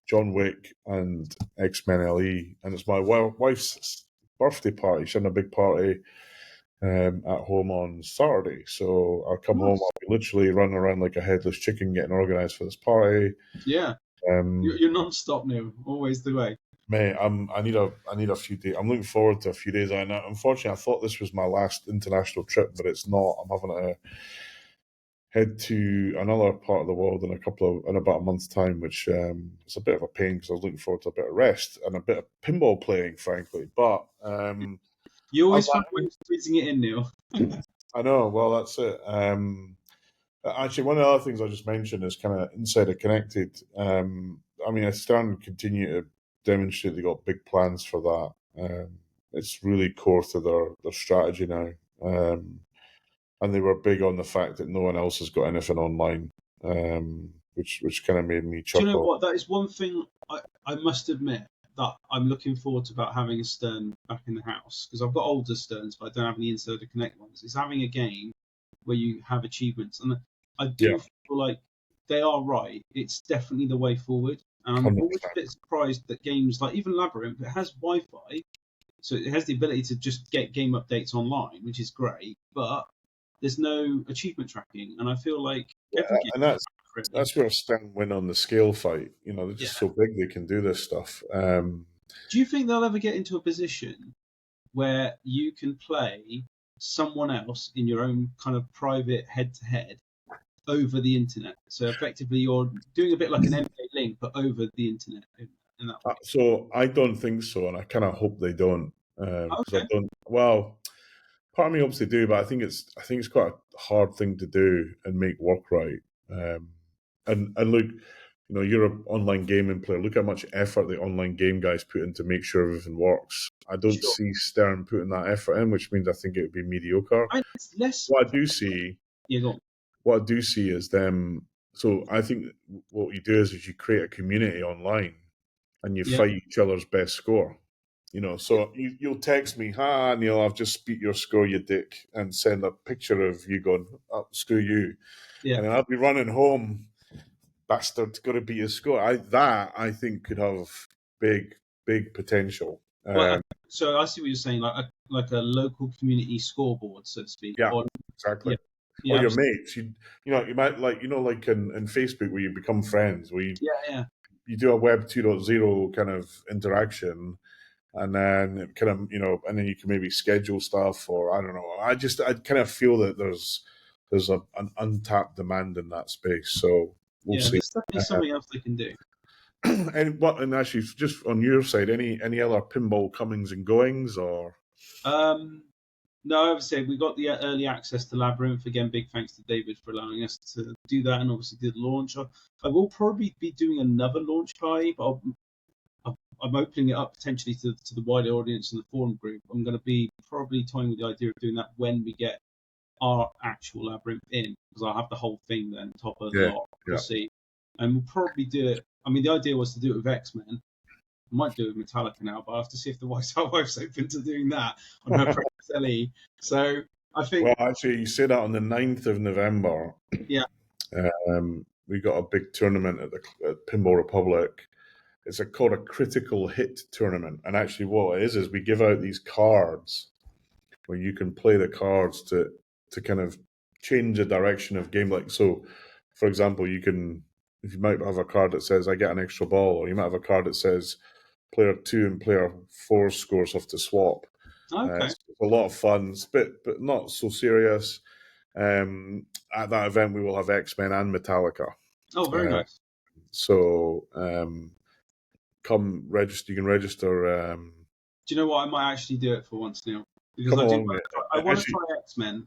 John Wick and X-Men LE, and it's my wife's birthday party. She's having a big party at home on Saturday, so I'll come home. Nice. I'll be literally running around like a headless chicken getting organised for this party. Yeah. You're non-stop now, always the way. Mate, I need a few days. I'm looking forward to a few days. Unfortunately, I thought this was my last international trip, but it's not. I'm having to head to another part of the world in about a month's time, which is a bit of a pain because I was looking forward to a bit of rest and a bit of pinball playing, frankly. But You always find ways of squeezing it in, Neil. I know. Well, that's it. Actually, one of the other things I just mentioned is kind of insider connected. I mean, Stern continue to demonstrate they got big plans for that. It's really core to their strategy now. And they were big on the fact that no one else has got anything online, which kind of made me chuckle. Do you know what? That is one thing I must admit that I'm looking forward to about having a Stern back in the house, because I've got older Sterns, but I don't have any Insider Connect ones. It's having a game where you have achievements, and I do feel like they are right. It's definitely the way forward. And I'm 100%. always a bit surprised that games like even Labyrinth, it has Wi-Fi, so it has the ability to just get game updates online, which is great, but there's no achievement tracking, and I feel like every game. And that's where Stern win on the scale fight. They're just so big they can do this stuff. Do you think they'll ever get into a position where you can play someone else in your own kind of private head-to-head over the internet. So effectively, you're doing a bit like an MK Link, but over the internet in that way. So I don't think so, and I kind of hope they don't, because I Okay, don't. Well, part of me hopes they do, but I think it's quite a hard thing to do and make work right. And look, you're an online gaming player. Look how much effort the online game guys put in to make sure everything works. I don't sure. see Stern putting that effort in, which means I think it would be mediocre. It's less. What I do see, Yeah, go on. what I do see is them. So I think what you do is you create a community online and you Yeah, fight each other's best score. yeah, So you'll text me, "Hi, Neil, I've just beat your score, you dick," and send a picture of you going, "Oh, screw you," yeah. and then I'll be running home, bastard, got to beat his score. I think could have big potential. Well, so I see what you're saying, like a local community scoreboard, so to speak. Yeah, Or exactly. yeah, Or yeah, your mates, you might like like in Facebook where you become friends, where yeah. you do a Web 2.0 kind of interaction. And then it kind of, and then you can maybe schedule stuff, or I don't know. I kind of feel that there's an untapped demand in that space. So we'll Yeah, see. there's definitely something else they can do. And actually, just on your side, any other pinball comings and goings, or No, obviously we got the early access to Labyrinth again. Big thanks to David for allowing us to do that, and obviously did the launch. I will probably be doing another launch party, but I'm opening it up potentially to the wider audience in the forum group. I'm going to be probably toying with the idea of doing that when we get our actual Labyrinth in, because I'll have the whole thing then top of the yeah, lot. We'll see, and we'll probably do it. I mean, the idea was to do it with X-Men. I might do it with Metallica now, but I have to see if our wife's open to doing that on her Precious LE. So I think, Well, actually, you say that on the 9th of November. yeah, We got a big tournament at Pinball Republic. It's called a critical hit tournament, and actually, what it is we give out these cards where you can play the cards to kind of change the direction of game. Like, so, for example, you might have a card that says I get an extra ball, or you might have a card that says player 2 and player 4 scores have to swap. okay, It's a lot of fun, but not so serious. At that event, we will have X-Men and Metallica. oh, very nice. So come register. You can register. Do you know what? I might actually do it for once, Neil, because Come I do. along, mate. I want to Actually, try X-Men.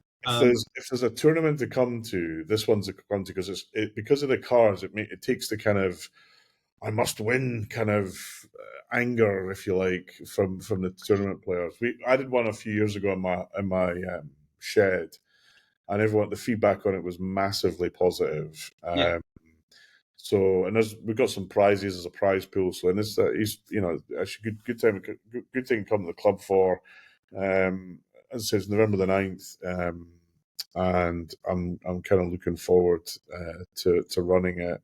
if there's a tournament to come to, this one's to come to because because of the cards. It takes the kind of I must win kind of anger, if you like, from the tournament players. I did one a few years ago in my shed, and the feedback on it was massively positive. Yeah. So, and we've got some prizes as a prize pool. So, and it's actually good thing to come to the club for. As it says, November the 9th, and I'm kind of looking forward to running it.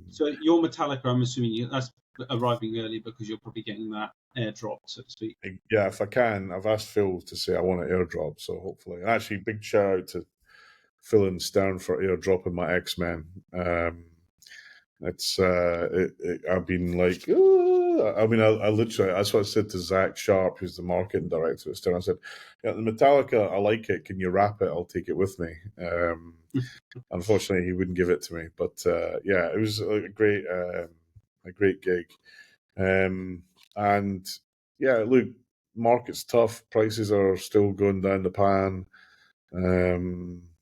So your Metallica, I'm assuming that's arriving early because you're probably getting that airdrop, so to speak. Yeah, if I can, I've asked Phil to say I want an airdrop, so hopefully. And actually, big shout out to Phil and Stern for airdropping my X-Men. I've been like, I literally, that's what I said to Zach Sharp, who's the marketing director at Stern. I said, yeah, the Metallica, I like it. Can you wrap it? I'll take it with me. Unfortunately, he wouldn't give it to me, but yeah, it was a great gig. And yeah, look, market's tough. Prices are still going down the pan.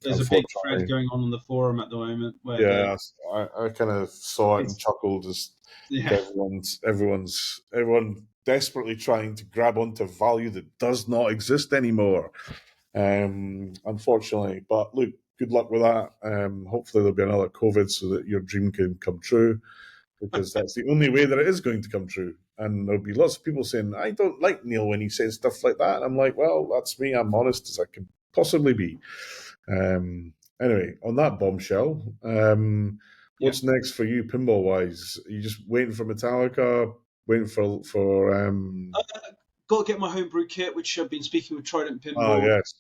There's a big thread going on the forum at the moment. Where I kind of saw it and chuckled as everyone desperately trying to grab onto value that does not exist anymore. Unfortunately, but look, good luck with that. Hopefully there'll be another COVID so that your dream can come true, because that's the only way that it is going to come true. And there'll be lots of people saying, I don't like Neil when he says stuff like that. And I'm like, well, that's me. I'm honest as I can possibly be. Anyway, on that bombshell, what's next for you, pinball wise? Are you just waiting for Metallica? Waiting for got to get my homebrew kit, which I've been speaking with Trident Pinball. Oh yes,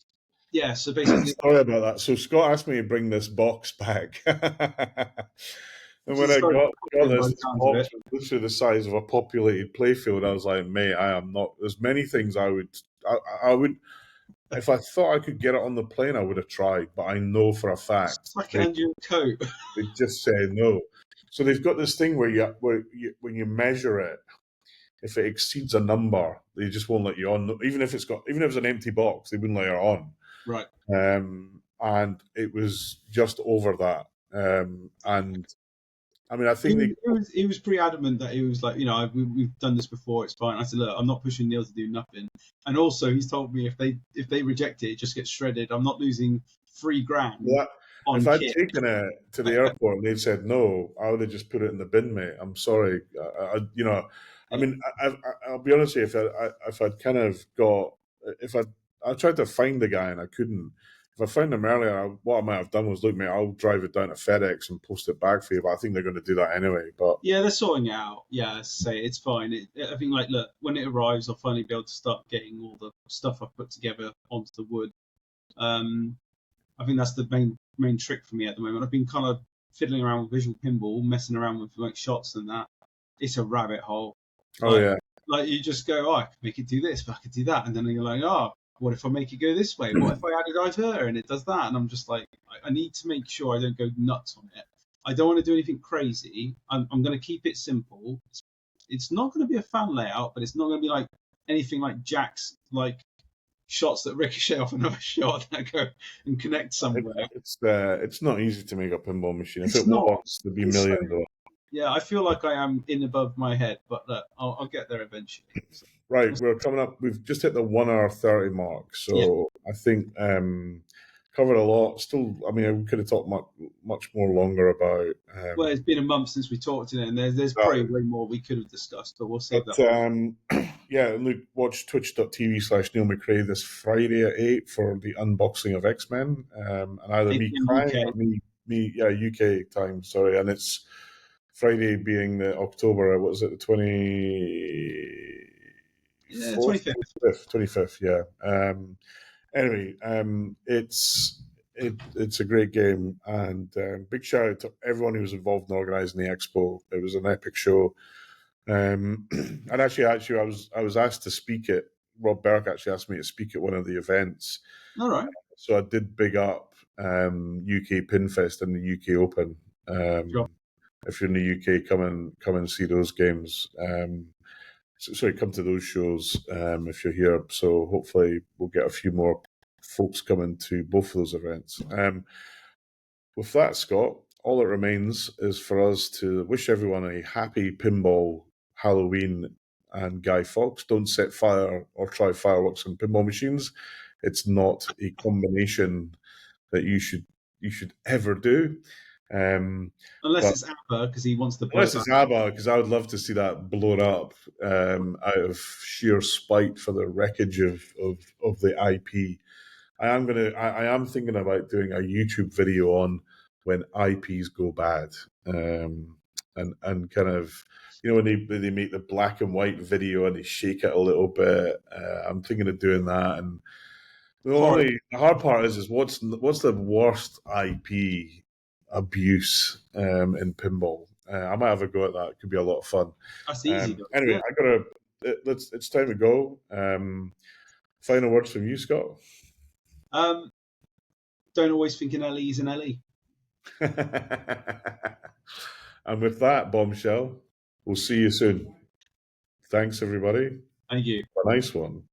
yeah. So basically, sorry about that. So Scott asked me to bring this box back, and when I got this box, it was literally the size of a populated playfield. I was like, mate, I am not. There's many things I would. if I thought I could get it on the plane, I would have tried. But I know for a fact Stuck it under your coat. they just say no. So they've got this thing where when you measure it, if it exceeds a number, they just won't let you on. Even if it's an empty box, they wouldn't let you on. Right. And it was just over that. And I mean, I think he was pretty adamant that he was like, we've done this before, it's fine. I said, look, I'm not pushing Neil to do nothing. And also, he's told me if they reject it, it just gets shredded. I'm not losing $3,000. Well, on if I'd kit. taken it to the airport and they'd said no, I would have just put it in the bin, mate. I'm sorry. I mean, I'll be honest with you. If I'd kind of I tried to find the guy and I couldn't. If I found him earlier, what I might have done was, look, mate, I'll drive it down to FedEx and post it back for you. But I think they're going to do that anyway. But yeah, they're sorting it out. Yeah, say it's fine. I think, like, look, when it arrives, I'll finally be able to start getting all the stuff I've put together onto the wood. I think that's the main trick for me at the moment. I've been kind of fiddling around with visual pinball, messing around with like shots and that. It's a rabbit hole. Oh yeah. Like you just go, oh, I could make it do this, but I could do that, and then you're like, oh, what if I make it go this way? What if I add a diverter and it does that? And I'm just like, I need to make sure I don't go nuts on it. I don't want to do anything crazy. I'm going to keep it simple. It's not going to be a fan layout, but it's not going to be like anything like Jack's like shots that ricochet off another shot that go and connect somewhere. It's not easy to make a pinball machine. If it was, there'd be millions of it. Yeah, I feel like I am in above my head, but I'll get there eventually. So. Right, we're coming up. We've just hit the 1 hour 30 mark, so yeah. I think covered a lot. Still, I mean, we could have talked much more longer about. Well, it's been a month since we talked, and there's probably way more we could have discussed, but we'll save that. Yeah, and look, watch twitch.tv/Neil McRae this Friday at 8 for the unboxing of X-Men, and either me crying or me, UK time. Sorry, and it's Friday being the October. What is it? The 25th. Yeah. Anyway, it's a great game, and big shout out to everyone who was involved in organising the expo. It was an epic show. And actually, I was asked to speak at. Rob Burke actually asked me to speak at one of the events. All right. So I did big up UK Pinfest and the UK Open. Sure. If you're in the UK, come and see those games. Come to those shows if you're here. So hopefully we'll get a few more folks coming to both of those events. With that, Scott, all that remains is for us to wish everyone a happy Pinball Halloween and Guy Fawkes. Don't set fire or try fireworks on pinball machines. It's not a combination that you should ever do. Unless it's ABBA, because he wants to. Unless it's ABBA, because I would love to see that blown up out of sheer spite for the wreckage of the IP. I am thinking about doing a YouTube video on when IPs go bad, and kind of, when they make the black and white video and they shake it a little bit. I'm thinking of doing that. And the hard part is what's the worst IP abuse in pinball? I might have a go at that. It could be a lot of fun. That's easy. Anyway, it's time to go. Final words from you, Scott. Don't always think an LE is an LE. And with that bombshell, we'll see you soon. Thanks, everybody. Thank you. A nice one.